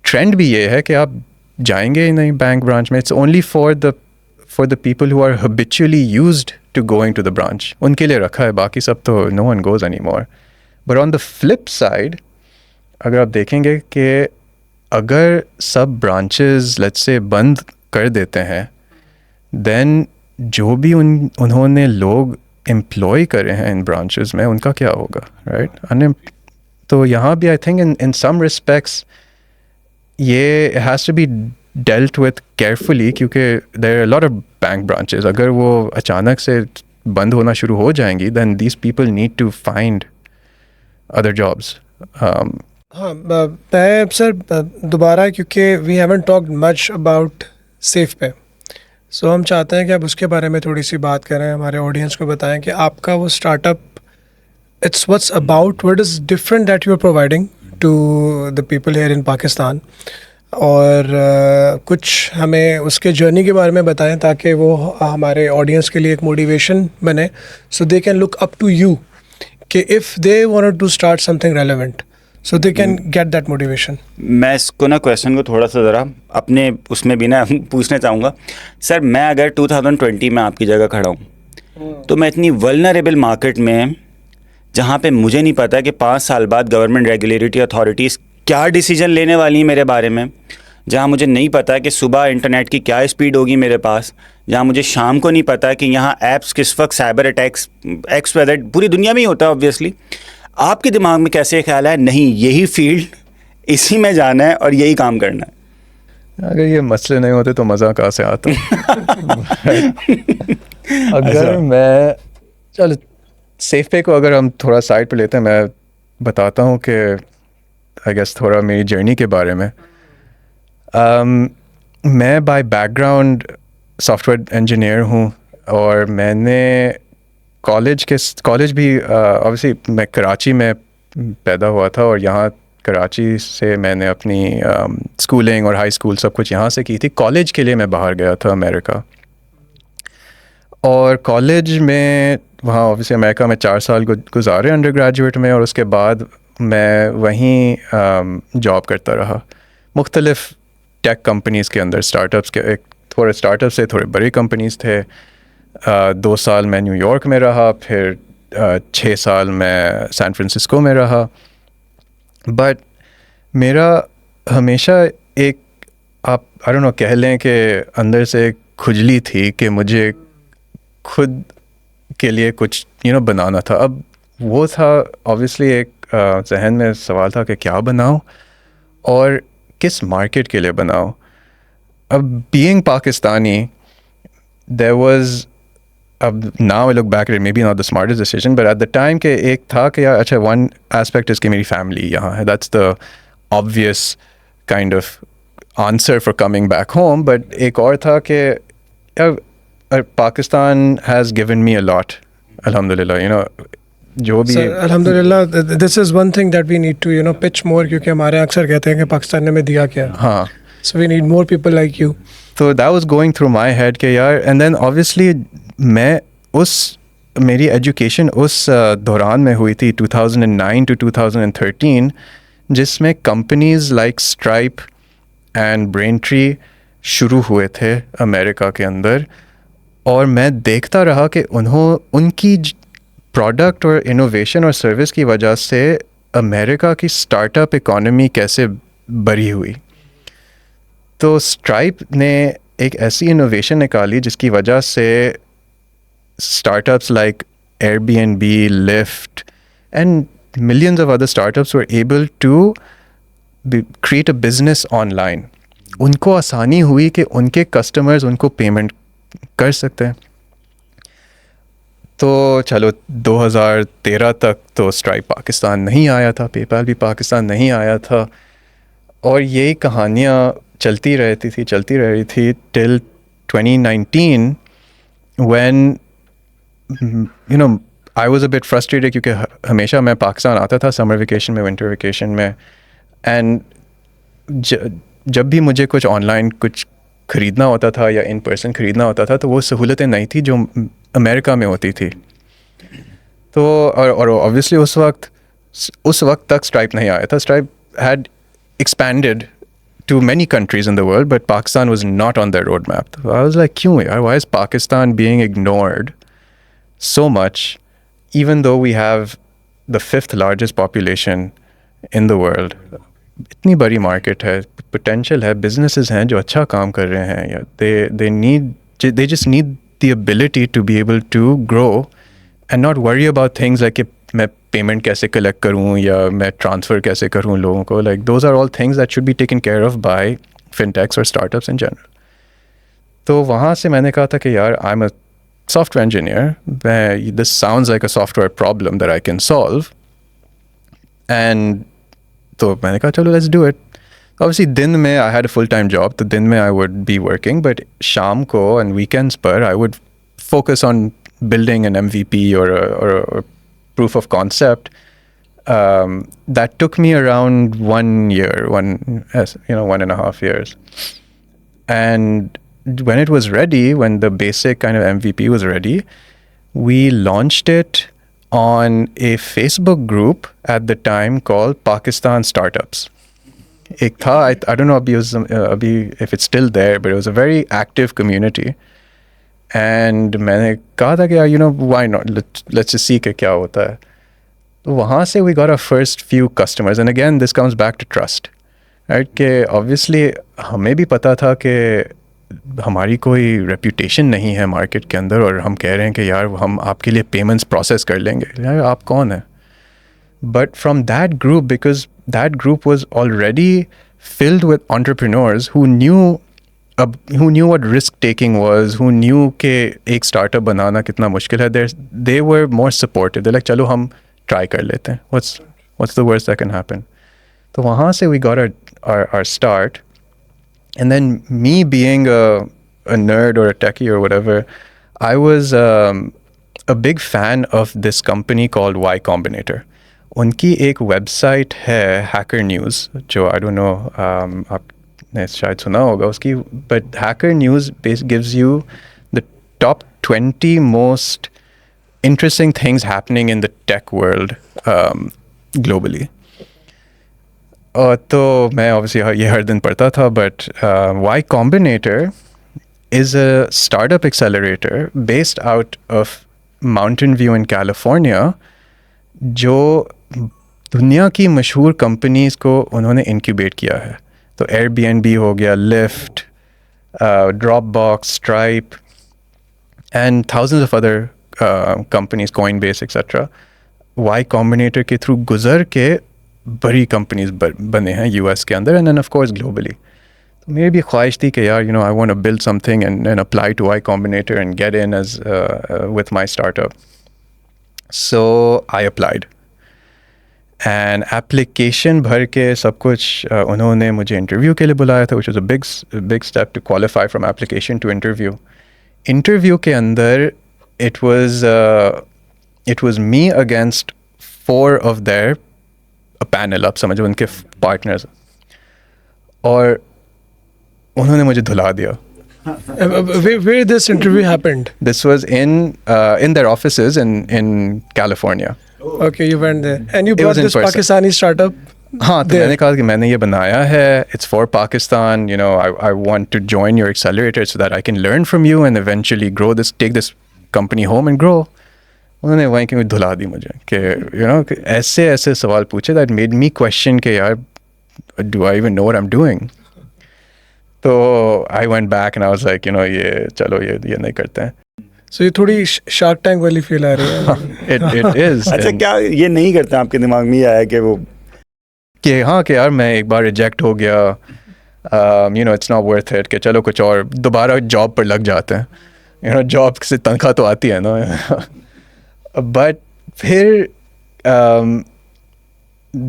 trend بھی یہ ہے کہ آپ جائیں گے نہیں بینک برانچ میں. It's only for the people who are habitually used to going to the branch, ان کے لیے رکھا ہے, باقی سب تو no one goes anymore. But on the flip side اگر آپ دیکھیں گے کہ اگر سب برانچز لیٹس سے بند کر دیتے ہیں, دین جو بھی انہوں نے لوگ امپلائی کرے ہیں ان برانچز میں ان کا کیا ہوگا, رائٹ. تو یہاں بھی I think in some respects یہ has to be dealt with carefully, کیونکہ there are lot of bank branches, اگر وہ اچانک سے بند ہونا شروع ہو جائیں گی then these people need to find other jobs. ہاں میں سر دوبارہ کیونکہ we haven't talked much about SafePay, so ہم چاہتے ہیں کہ آپ اس کے بارے میں تھوڑی سی بات کریں، ہمارے آڈینس کو بتائیں کہ آپ کا وہ startup it's what's about what is different that you are providing to the people here in Pakistan, اور کچھ ہمیں اس کے جرنی کے بارے میں بتائیں تاکہ وہ ہمارے آڈینس کے لیے ایک موٹیویشن بنے، so they can look up to you کہ if they want to start something relevant so they can get that motivation. میں اس کو کویشچن کو تھوڑا سا ذرا اپنے اس میں بھی پوچھنا چاہوں گا. سر میں اگر 2020 میں آپ کی جگہ کھڑا ہوں تو میں اتنی ولنریبل مارکیٹ میں جہاں پہ مجھے نہیں پتا کہ 5 سال بعد گورنمنٹ ریگولیٹری اتھارٹیز کیا ڈیسیجن لینے والی ہیں میرے بارے میں، جہاں مجھے نہیں پتا کہ صبح انٹرنیٹ کی کیا اسپیڈ ہوگی میرے پاس، جہاں مجھے شام کو نہیں پتا کہ یہاں ایپس کس وقت سائبر اٹیکس ایکس ویدر پوری دنیا میں ہی ہوتا ہے آبویسلی، آپ کے دماغ میں کیسے خیال ہے نہیں یہی فیلڈ اسی میں جانا ہے اور یہی کام کرنا ہے؟ اگر یہ مسئلے نہیں ہوتے تو مزہ کہاں سے آتا. اگر میں چل سیف پے کو اگر ہم تھوڑا سائڈ پہ لیتے ہیں، میں بتاتا ہوں کہ آئی گیس تھوڑا میری جرنی کے بارے میں. میں by back ground soft where engineer ہوں، اور میں نے کالج بھی obviously میں کراچی میں پیدا ہوا تھا، اور یہاں کراچی سے میں نے اپنی اسکولنگ اور ہائی اسکول سب کچھ یہاں سے کی تھی. کالج کے لیے میں باہر گیا تھا امریکہ، اور کالج میں وہاں obviously امریکہ میں 4 سال گزارے انڈر گریجویٹ میں، اور اس کے بعد میں وہیں جاب کرتا رہا مختلف ٹیک کمپنیز کے اندر، اسٹارٹ اپس کے، ایک تھوڑے اسٹارٹ اپ سے تھوڑے بڑی کمپنیز تھے. 2 سال میں نیو یارک میں رہا، پھر 6 سال میں سین فرانسسکو میں رہا. بٹ میرا ہمیشہ ایک آپ آئی ڈونٹ نو کہہ لیں کہ اندر سے ایک کھجلی تھی کہ مجھے خود کے لیے کچھ بنانا تھا. اب وہ تھا obviously ایک ذہن میں سوال تھا کہ کیا بناؤں اور کس مارکیٹ کے لیے بناؤں. اب being Pakistani there was now I look back at it, maybe not the smartest decision, but at the time کہ ایک تھا کہ یار اچھا one aspect is کہ میری فیملی یہاں ہے, that's the obvious kind of answer for coming back home. But ایک اور تھا کہ Pakistan has given me a lot, alhamdulillah, جو بھی الحمدللہ. This is one thing that we need to pitch more, کیونکہ ہمارے اکثر کہتے ہیں کہ پاکستان نے ہمیں دیا کیا. ہاں, so we need more people like you. تو that was going through my head کہ یار, and then obviously میں میری ایجوکیشن اس دوران میں ہوئی تھی 2009 to 2013 جس میں companies like stripe and brain tree شروع ہوئے تھے امریکہ کے اندر, اور میں دیکھتا رہا کہ ان کی پروڈکٹ اور انوویشن اور سروس کی وجہ سے امریکہ کی اسٹارٹ اپ اکانومی کیسے بڑھی ہوئی. تو اسٹرائپ نے ایک ایسی انوویشن نکالی جس کی وجہ سے startups like Airbnb, Lyft and millions of other startups were able to create a business online. ان کو آسانی ہوئی کہ ان کے کسٹمرز ان کو پیمنٹ کر سکتے ہیں. تو چلو 2013 تک تو اسٹرائپ پاکستان نہیں آیا تھا, پے پال بھی پاکستان نہیں آیا تھا, اور یہی کہانیاں چلتی رہی تھی ٹل 2019 when I was a bit frustrated کیونکہ ہمیشہ میں پاکستان آتا تھا سمر ویکیشن میں, ونٹر ویکیشن میں, اینڈ جب بھی مجھے کچھ آن لائن کچھ خریدنا ہوتا تھا یا ان پرسن خریدنا ہوتا تھا تو وہ سہولتیں نہیں تھیں جو امریکہ میں ہوتی تھی. تو اور obviously اس وقت تک اسٹرائپ نہیں آیا تھا. Stripe had expanded to many countries in the world, but Pakistan was not on their roadmap. So I was like, kyun yaar, why is Pakistan being ignored so much, even though we have the 5th largest population in the world? اتنی بڑی market ہے, potential ہے, businesses ہیں جو اچھا کام کر رہے ہیں, they just need the ability to be able to grow and not worry about things like کہ میں پیمنٹ کیسے کلیکٹ کروں یا میں ٹرانسفر کیسے کروں لوگوں کو. Like those are all things that should be taken care of by fintechs اور اسٹارٹ اپس ان جنرل. تو وہاں سے میں نے کہا تھا کہ یار I am a soft where engineer, this sounds like a soft where problem that I can solve, and تو میں نے کہا چلو لیٹس ڈو اٹ. Obviously دن میں I had a full time job, تو دن میں I would be working, but شام کو and weekends per I would focus on building an MVP or proof of concept. That took me around 1 year, 1.5 years. And when it was ready, when the basic kind of MVP was ready, we launched it on a Facebook group at the time called Pakistan Startups. ایک تھا, I don't know ابھی if it's still there, but it was a very active community. And میں نے کہا تھا کہ why not, let's just see کہ کیا ہوتا ہے. تو وہاں سے we got our first few customers, and again this comes back to trust, right? کہ obviously ہمیں بھی پتا تھا کہ ہماری کوئی ریپوٹیشن نہیں ہے مارکیٹ کے اندر, اور ہم کہہ رہے ہیں کہ یار ہم آپ کے لیے پیمنٹس پروسیس کر لیں گے, یار آپ کون ہیں. But from that group, because that group was already filled with entrepreneurs who knew what risk taking was, who knew کہ ایک اسٹارٹ اپ بنانا کتنا مشکل ہے, they were more supportive. They're like چلو ہم ٹرائی کر لیتے ہیں, what's the worst that can happen. تو وہاں سے we got our start. And then me being a nerd or a techie or whatever, I was a big fan of this company called Y Combinator. ان کی ایک web site ہے hacker news, جو I don't know آپ نے شاید سنا ہوگا اس کی, but hacker news gives you the top 20 most interesting things happening in the tech world globally. تو میں obviously یہ ہر دن پڑھتا تھا, but Y Combinator is a startup accelerator based out of Mountain View in California, جو دنیا کی مشہور companies کو انہوں نے انکیوبیٹ کیا ہے. تو ایئر بی این بی ہو گیا, Lyft, Dropbox, Stripe, and thousands of other companies, Coinbase etcetera. Y Combinator کے تھرو گزر کے بڑی کمپنیز بنے ہیں یو ایس کے اندر, and then of course globally. تو میری بھی خواہش تھی کہ یار I want to build something and apply to Y Combinator and get in as with my startup. So I applied, and application بھر کے سب کچھ انہوں نے مجھے انٹرویو کے لیے بلایا تھا, which was a big step to qualify from application to interview. Interview کے اندر it was me against 4 of their panel, آپ سمجھو ان کے پارٹنرز, اور انہوں نے مجھے دھلا دیا. Where this interview happened? This was in their offices in California. Okay, you went there. And you It was brought in this person. Pakistani startup? ہاں, تو میں نے کہا کہ میں نے یہ بنایا ہے, it's for Pakistan, I want to join your accelerator so that I can learn from you and eventually take this company home and grow. انہوں نے وہیں کہ دھلا دی مجھے کہ ایسے سوال پوچھے that made me question کہ یار do I even know what I'm doing. تو I went back and I was like یہ چلو یہ نہیں کرتے ہیں. So یہ تھوڑی شارک ٹینک والی فیل آ رہی ہے. It is. اچھا, کیا یہ نہیں کرتے آپ کے دماغ میں یہ آیا کہ وہ کہ ہاں کہ یار میں ایک بار ریجیکٹ ہو گیا, اٹس ناٹ ورتھ اٹ, کہ چلو کچھ اور دوبارہ جاب پر لگ جاتے ہیں, جاب سے تنخواہ تو آتی ہے نا. بٹ پھر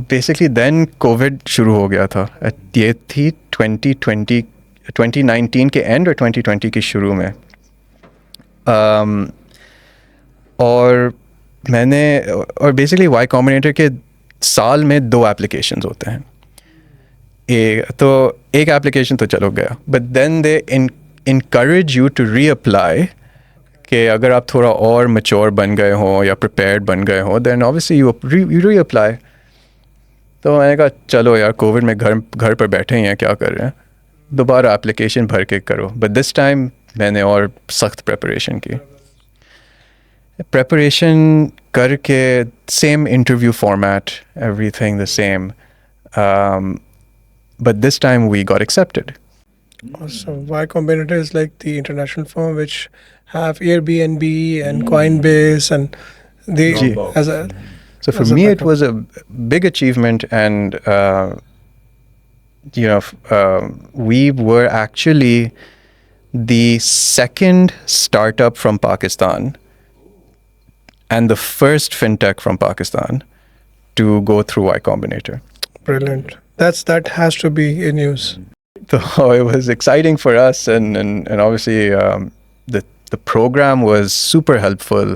بیسکلی دین کووڈ شروع ہو گیا تھا. یہ تھی 2019 کے اینڈ اور 2020 کے شروع میں. اور میں نے بیسکلی وائی کمبینیٹر کے سال میں 2 ایپلیکیشنز ہوتے ہیں. تو ایک ایپلیکیشن تو چلو گیا, but then they encourage you to reapply, کہ اگر آپ تھوڑا اور میچور بن گئے ہوں یا پریپیئرڈ بن گئے ہوں then obviously you reapply. تو میں نے کہا چلو یار کووڈ میں گھر پر بیٹھے ہی ہیں, کیا کر رہے ہیں, دوبارہ ایپلیکیشن بھر کے کرو. بٹ دس ٹائم میں نے اور سخت پریپریشن کی. پریپریشن کر کے same interview format, everything the same, but this time we got accepted. So Y Combinator is like the international firm which have Airbnb and Coinbase and they as a. So for me it was a big achievement, and we were actually the second startup from Pakistan and the first fintech from Pakistan to go through Y Combinator. Brilliant. That has to be in use. So it was exciting for us, and obviously the program was super helpful.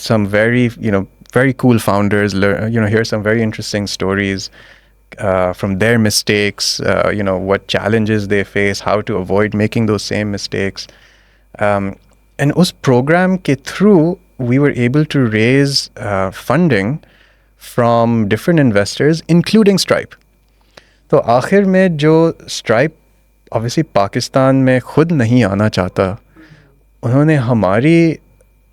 some very very cool founders, hear some very interesting stories from their mistakes, what challenges they face, how to avoid making those same mistakes. And us program ke through we were able to raise funding from different investors, including Stripe. تو آخر میں جو Stripe obviously Pakistan میں خود نہیں آنا چاہتا, انہوں نے ہماری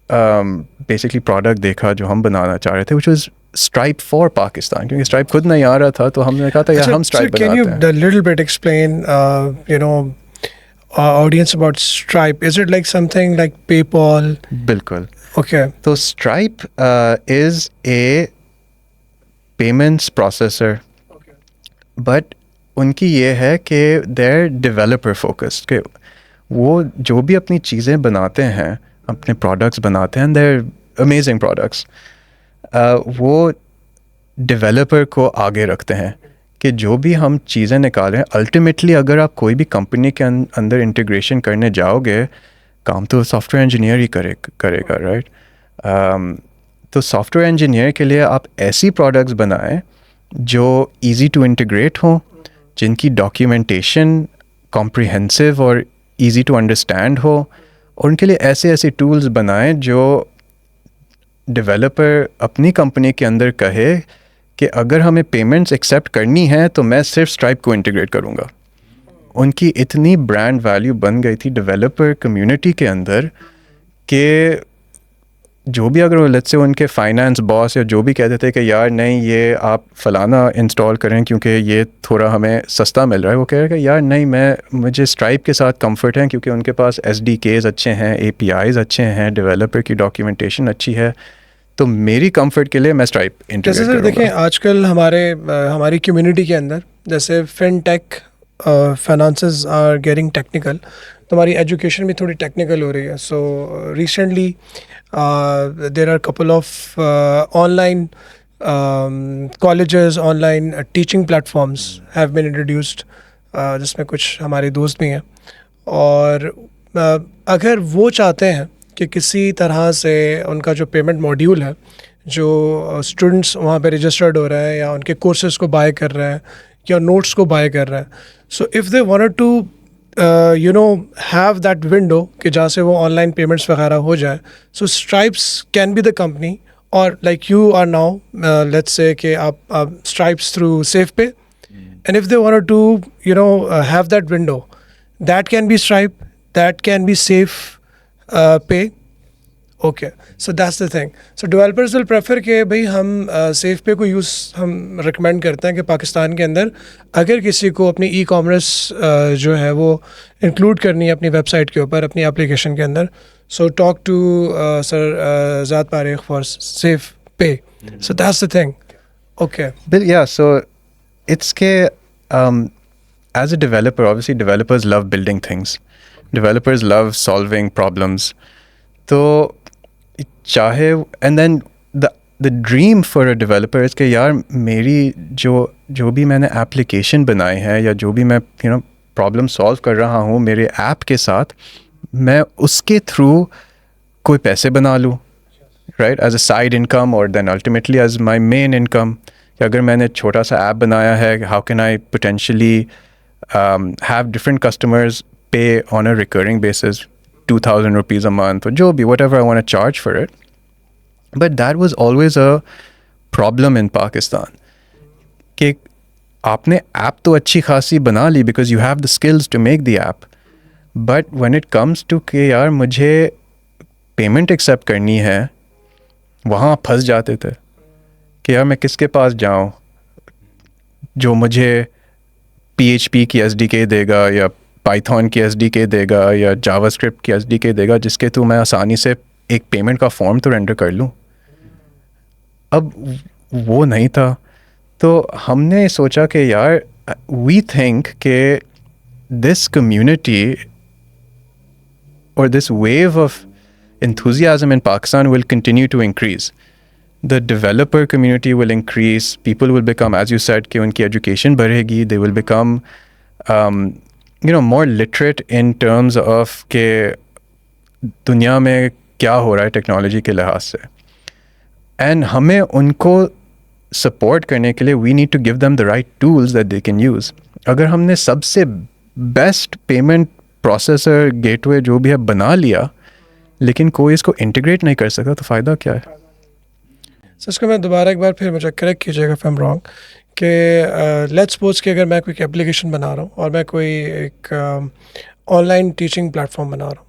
بیسکلی پروڈکٹ دیکھا جو ہم بنانا چاہ رہے تھے, which was Stripe for Pakistan, کیونکہ Stripe خود نہیں آ رہا تھا, تو ہم نے کہا تھا یار ہم Stripe بناتے ہیں. Can you a little bit explain audience about Stripe? Is it like something like PayPal? بالکل. Okay. تو Stripe is a payments processor, but ان کی یہ ہے کہ they're developer focused, کہ وہ جو بھی اپنی چیزیں بناتے ہیں, اپنے پروڈکٹس بناتے ہیں, they're amazing products, وہ ڈیولپر کو آگے رکھتے ہیں کہ جو بھی ہم چیزیں نکالیں, الٹیمیٹلی اگر آپ کوئی بھی کمپنی کے اندر انٹیگریشن کرنے جاؤ گے, کام تو سافٹ ویئر انجینئر ہی کرے گا, رائٹ؟ تو سافٹ ویئر انجینئر کے لیے آپ ایسی پروڈکٹس بنائیں جو ایزی ٹو انٹیگریٹ ہوں, جن کی ڈاکیومنٹیشن کمپریہنسو اور ایزی ٹو انڈرسٹینڈ ہو, اور ان کے لیے ایسے ٹولز بنائیں جو ڈیولپر اپنی کمپنی کے اندر کہے کہ اگر ہمیں پیمنٹس ایکسیپٹ کرنی ہیں تو میں صرف Stripe کو انٹیگریٹ کروں گا. ان کی اتنی برانڈ ویلیو بن گئی تھی ڈیولپر کمیونٹی کے اندر کہ جو بھی اگر لیٹس سے ان کے فائنانس باس یا جو بھی کہتے تھے کہ یار نہیں یہ آپ فلانا انسٹال کریں کیونکہ یہ تھوڑا ہمیں سستا مل رہا ہے, وہ کہہ رہے کہ یار نہیں, مجھے Stripe کے ساتھ کمفرٹ ہے کیونکہ ان کے پاس SDKs اچھے ہیں, APIs اچھے ہیں, ڈیولپر کی ڈاکیومنٹیشن اچھی ہے, تو میری کمفرٹ کے لیے میں Stripe انٹیگریٹ کروں گا. جیسے دیکھیں آج کل ہماری کمیونٹی کے اندر جیسے fintech finances are getting technical, تو ہماری ایجوکیشن بھی تھوڑی ٹیکنیکل ہو رہی ہے. So recently there are couple of online colleges, online teaching platforms have been introduced, جس میں کچھ ہمارے دوست بھی ہیں, اور اگر وہ چاہتے ہیں کہ کسی طرح سے ان کا جو پیمنٹ ماڈیول ہے, جو اسٹوڈنٹس وہاں پہ رجسٹرڈ ہو رہے ہیں یا ان کے کورسز کو بائی کر رہے ہیں یا نوٹس کو بائی کر رہے ہیں, so if they wanted to have that window کہ جہاں سے وہ آن لائن پیمنٹس وغیرہ ہو جائے, so Stripes can be the company, اور like you are now let's say کہ آپ Stripes through SafePay, and if they wanted to have that window, that can be Stripe, that can be SafePay. Okay, so that's the thing. So developers will prefer کہ بھائی ہم safe پے کو ہم recommend کرتے ہیں کہ پاکستان کے اندر اگر کسی کو اپنی ای کامرس جو ہے وہ انکلوڈ کرنی ہے اپنی ویب سائٹ کے اوپر, اپنی اپلیکیشن کے اندر, so talk to sir Zaid Parekh for SafePay. So that's the thing. Okay, Yeah, so it's کہ as a developer, obviously developers love building things. Developers love solving problems. تو چاہے and then the dream for a developer is کہ یار میری جو بھی میں نے ایپلیکیشن بنائے ہیں یا جو بھی میں پرابلم سالو کر رہا ہوں میرے ایپ کے ساتھ, میں اس کے تھرو کوئی پیسے بنا لوں, right, as a side income or then ultimately as my main income. کہ اگر میں نے چھوٹا سا ایپ بنایا ہے, how can I potentially have different customers pay on a recurring basis 2,000 rupees a month or jo bhi, whatever I want to charge for it. But that was always a problem in Pakistan. کہ آپ نے app تو اچھی خاصی بنا لی because you have the skills to make the app. But when it comes to کہ یار مجھے پیمنٹ ایکسیپٹ کرنی ہے, وہاں پھنس جاتے تھے کہ یار میں کس کے پاس جاؤں جو مجھے PHP کی SDK دے گا یا پائتھون کی SDK دے گا یا جاوا اسکرپٹ کی SDK دے گا, جس کے تھرو میں آسانی سے ایک پیمنٹ کا فارم تو رینڈر کر لوں. اب وہ نہیں تھا, تو ہم نے سوچا کہ یار وی تھنک کہ دس کمیونٹی اور this view of enthusiasm in Pakistan will continue to increase. the developer community will increase, people will become, as you said, کہ ان کی education بڑھے گی, they will become more literate in terms of کہ دنیا میں کیا ہو رہا ہے ٹیکنالوجی کے لحاظ سے. اینڈ ہمیں ان کو سپورٹ کرنے کے لیے we need to give them the right tools that they can use. اگر ہم نے سب سے best payment processor gateway جو بھی ہے بنا لیا لیکن کوئی اس کو انٹیگریٹ نہیں کر سکتا تو فائدہ کیا ہے؟ سر اس کو میں دوبارہ ایک بار پھر مجھے کریکٹ کیجیے گا اف آئی ایم رانگ کہ لیٹس سپوز کہ اگر میں کوئی اپلیکیشن بنا رہا ہوں اور میں کوئی ایک آن لائن ٹیچنگ پلیٹفارم بنا رہا ہوں,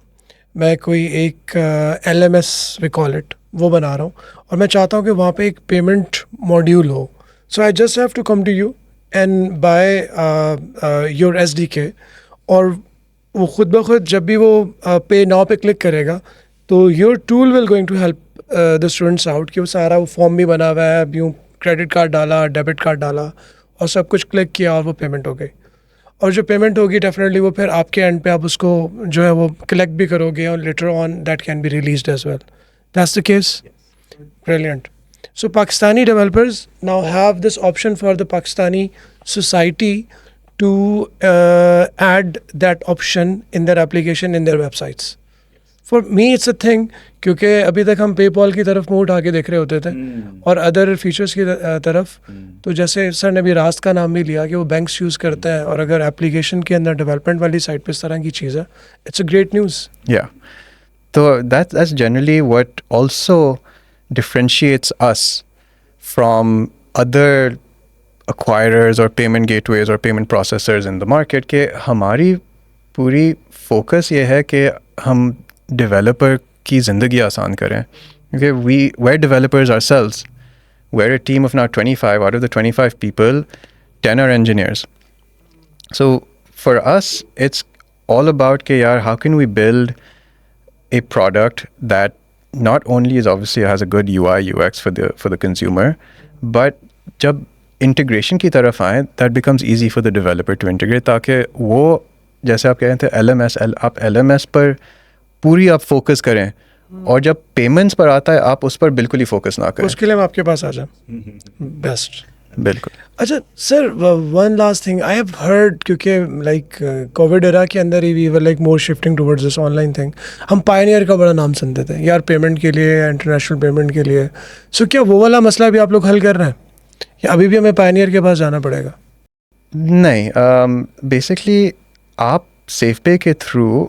میں کوئی ایک LMS وی کال اٹ وہ بنا رہا ہوں اور میں چاہتا ہوں کہ وہاں پہ ایک پیمنٹ ماڈیول ہو. So I just have to come to you and buy your SDK اور وہ خود بخود جب بھی وہ پے ناؤ پہ کلک کرے گا تو your tool will going to help the students out کہ وہ سارا وہ فارم بھی بنا ہوا ہے, یوں کریڈٹ کارڈ ڈالا, ڈیبٹ کارڈ ڈالا اور سب کچھ کلک کیا اور وہ پیمنٹ ہو گئی. اور جو پیمنٹ ہوگی ڈیفینیٹلی وہ پھر آپ کے اینڈ پہ آپ اس کو جو ہے وہ کلیکٹ بھی کرو گے اور later on that can be released as well. That's the case. Brilliant. So Pakistani developers now have this option for the Pakistani society to add that option in their application, in their websites. For me it's a thing کیونکہ ابھی تک ہم پے پال کی طرف منہ اٹھا کے دیکھ رہے ہوتے تھے اور ادر فیچرس کی طرف. تو جیسے سر نے ابھی راست کا نام بھی لیا کہ وہ بینکس یوز کرتے ہیں اور اگر اپلیکیشن کے اندر ڈیولپمنٹ والی سائٹ پہ اس طرح کی چیز ہے, it's a great news. Yeah. So that's generally what also differentiates us from other acquirers or payment gateways or payment processors in the market کہ ہماری پوری فوکس یہ ہے کہ ہم ڈیولپر کی زندگی آسان کریں. کیونکہ we're developers ourselves. We're a team of now 25. Out of the 25 people, 10 are engineers. So for us, it's all about کہ یار how can we build a product that not only is obviously has a good UI UX for the consumer, but جب integration کی طرف آئیں that becomes easy for the developer to integrate تاکہ وہ جیسے آپ کہہ رہے تھے LMS, آپ LMS پر پوری آپ فوکس کریں اور جب پیمنٹس پر آتا ہے آپ اس پر بالکل ہی فوکس نہ کریں. اس کے لیے ہم آپ کے پاس آ جائیں. بیسٹ. بالکل. اچھا sir, one last thing I have heard کیونکہ لائک کووڈ ایرا کے اندر ہی we were like more shifting towards this online thing. ہم پائنیئر کا بڑا نام سنتے تھے یار پیمنٹ کے لیے, انٹرنیشنل پیمنٹ کے لیے. سو کیا وہ والا مسئلہ بھی آپ لوگ حل کر رہے ہیں یا ابھی بھی ہمیں پائنیئر کے پاس جانا پڑے گا؟ نہیں, بیسکلی آپ سیف پے کے تھرو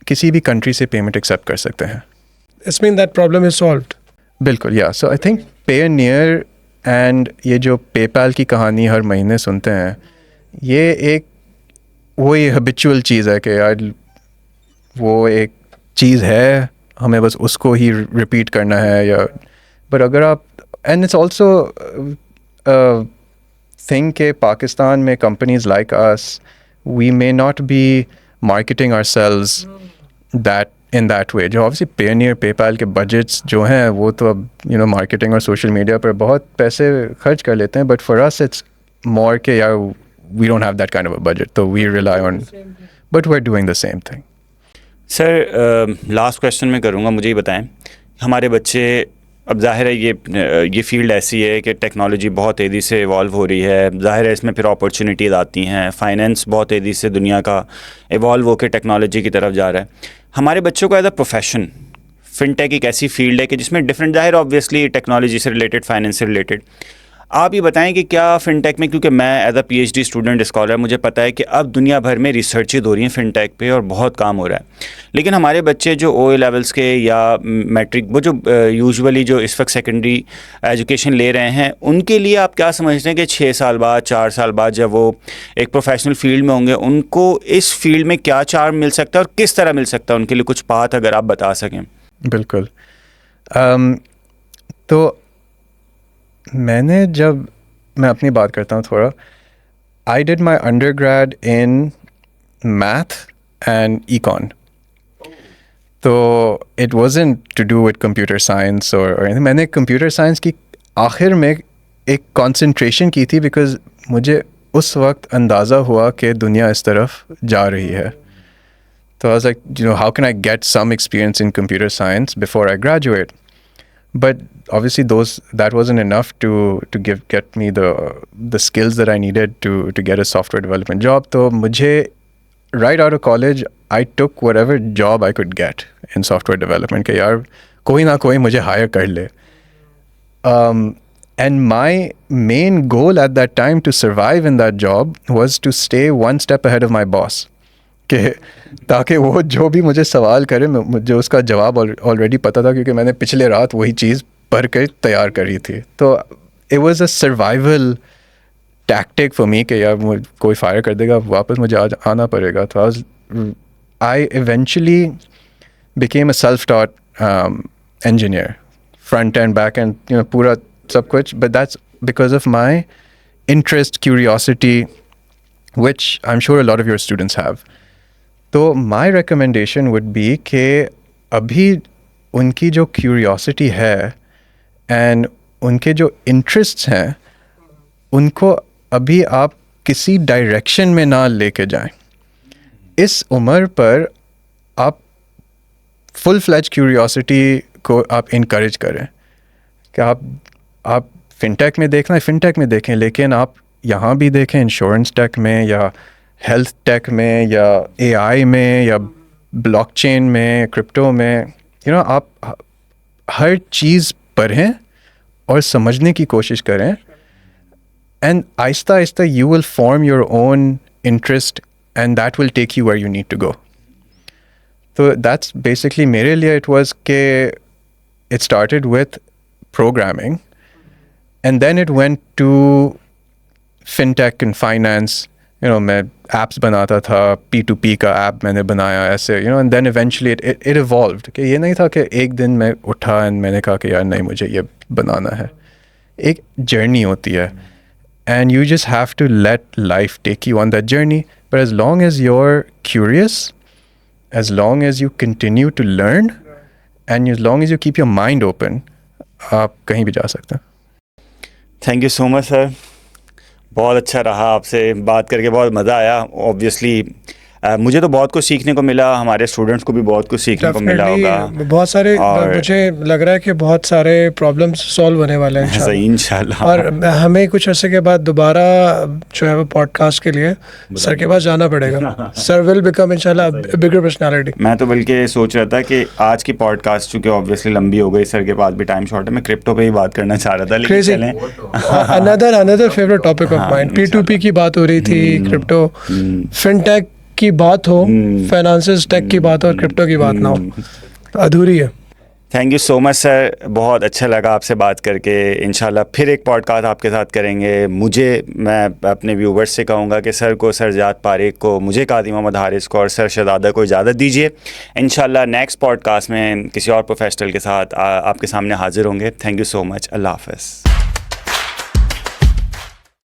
کسی بھی کنٹری سے پیمنٹ ایکسیپٹ کر سکتے ہیں. It's mean that problem is solved. بالکل. یا سو آئی تھنک پیئنیئر اینڈ یہ جو پے پال کی کہانی ہر مہینے سنتے ہیں یہ ایک وہی ہیبیچول چیز ہے کہ یار وہ ایک چیز ہے ہمیں بس اس کو ہی ریپیٹ کرنا ہے. یا بٹ اگر آپ اینڈ اٹس آلسو تھنک کہ پاکستان میں کمپنیز لائک اس we may not be marketing or sales that in that way. جو obviously Payoneer, PayPal کے بجٹس جو ہیں وہ تو اب مارکیٹنگ اور سوشل میڈیا پر بہت پیسے خرچ کر لیتے ہیں, but for us it's more کہ یار we don't have that kind of a budget, so we rely on, but we're doing the same thing. Sir last question میں کروں گا, مجھے یہ بتائیں ہمارے بچے اب ظاہر ہے یہ فیلڈ ایسی ہے کہ ٹیکنالوجی بہت تیزی سے ایوالو ہو رہی ہے, ظاہر ہے اس میں پھر اپرچونیٹیز آتی ہیں, فائنینس بہت تیزی سے دنیا کا ایوالو ہو کے ٹیکنالوجی کی طرف جا رہا ہے. ہمارے بچوں کو ایز اے پروفیشن فن ٹیک ایک ایسی فیلڈ ہے کہ جس میں ڈفرینٹ, ظاہر آبویسلی ٹیکنالوجی سے ریلیٹڈ, فائنینس سے ریلیٹڈ, آپ یہ بتائیں کہ کیا فن ٹیک میں, کیونکہ میں as a PhD student scholar مجھے پتہ ہے کہ اب دنیا بھر میں ریسرچز ہو رہی ہیں فن ٹیک پہ اور بہت کام ہو رہا ہے, لیکن ہمارے بچے جو OA لیولس کے یا میٹرک وہ جو یوزولی جو اس وقت سیکنڈری ایجوکیشن لے رہے ہیں ان کے لیے آپ کیا سمجھتے ہیں کہ 6 سال بعد 4 سال بعد جب وہ ایک پروفیشنل فیلڈ میں ہوں گے ان کو اس فیلڈ میں کیا چارم مل سکتا ہے اور کس طرح مل سکتا ہے ان کے لیے, کچھ بات اگر آپ بتا سکیں. بالکل. تو میں اپنی بات کرتا ہوں تھوڑا. I did my undergrad in math and econ. تو it wasn't to do with computer science اور میں نے کمپیوٹر سائنس کی آخر میں ایک کانسنٹریشن کی تھی بیکاز مجھے اس وقت اندازہ ہوا کہ دنیا اس طرف جا رہی ہے. تو I was like, how can I get some experience in computer science before I graduate? But obviously that wasn't enough to get me the skills that I needed to get a software development job. So mujhe right out of college I took whatever job I could get in software development ke yaar koi na koi mujhe hire kar le. And my main goal at that time to survive in that job was to stay one step ahead of my boss. کہ تاکہ وہ جو بھی مجھے سوال کرے مجھے اس کا جواب آلریڈی پتہ تھا کیونکہ میں نے پچھلے رات وہی چیز پڑھ کے تیار کری تھی. تو it was a survival tactic for me کہ یار کوئی فائر کر دے گا واپس مجھے آنا پڑے گا. تو I eventually became a self taught engineer, front end back end پورا سب کچھ. But that's because of my interest, curiosity, which I'm sure a lot of your students have. تو my recommendation would be کہ ابھی ان کی جو curiosity ہے and ان کے جو انٹرسٹس ہیں ان کو ابھی آپ کسی ڈائریکشن میں نہ لے کے جائیں. اس عمر پر آپ فل فلیج کیوریوسٹی کو آپ انکریج کریں کہ آپ فن ٹیک میں دیکھنا ہے فن ٹیک میں دیکھیں, لیکن آپ یہاں بھی دیکھیں انشورنس ٹیک میں یا ہیلتھ ٹیک میں یا اے آئی میں یا بلاک چین میں, کرپٹو میں. آپ ہر چیز پڑھیں اور سمجھنے کی کوشش کریں اینڈ آہستہ آہستہ you will form your own interest and that will take you where you need to go. تو دیٹس بیسکلی میرے لیے اٹ واز کہ it started with programming and then it went to fintech and finance. میں apps بناتا تھا, P2P کا app میں نے بنایا ایسے, and then eventually it evolved کہ یہ نہیں تھا کہ ایک دن میں اٹھا اینڈ میں نے کہا کہ یار نہیں مجھے یہ بنانا ہے. ایک جرنی ہوتی ہے and you just have to let life take you on that journey. But as long as you are curious, as long as you continue to learn and as long as you keep your mind open, آپ کہیں بھی جا سکتے ہیں. Thank you so مچ سر, بہت اچھا رہا آپ سے بات کر کے, بہت مزہ آیا. اوبویسلی مجھے تو بہت کچھ سیکھنے کو ملا, ہمارے اسٹوڈنٹس کو بھی بہت کچھ سیکھنے کو ملا ہوگا. بہت سارے مجھے لگ رہا ہے کہ بہت سارے پرابلمس سالو ہونے والے ہیں انشاءاللہ. اور ہمیں کچھ عرصے کے بعد دوبارہ جو ہے وہ پوڈ کاسٹ کے لیے سر کے پاس جانا پڑے گا. سر ول بیکم انشاءاللہ بگر پرسنالٹی. میں تو بلکہ سوچ رہا تھا کہ آج کی پوڈ کاسٹ چونکہ اوبویسلی لمبی ہو گئی, سر کے پاس بھی ٹائم شارٹ ہے, میں کرپٹو پہ ہی بات کرنا چاہ رہا تھا. لیکن another favorite topic of mine, P2P کی بات ہو رہی تھی, کرپٹو, فن ٹیک کی بات ہو, فائنانسز ٹیک کی بات ہو اور کرپٹو کی بات نہ ہو, ادھوری ہے. تھینک یو سو مچ سر, بہت اچھا لگا آپ سے بات کر کے. انشاءاللہ پھر ایک پوڈ کاسٹ آپ کے ساتھ کریں گے. میں اپنے ویورز سے کہوں گا کہ سر کو, سر جات پاریک کو, مجھے قاضی محمد حارث کو اور سر شہزادہ کو اجازت دیجیے. انشاءاللہ نیکسٹ پوڈ کاسٹ میں کسی اور پروفیشنل کے ساتھ آپ کے سامنے حاضر ہوں گے. تھینک یو سو مچ, اللہ حافظ.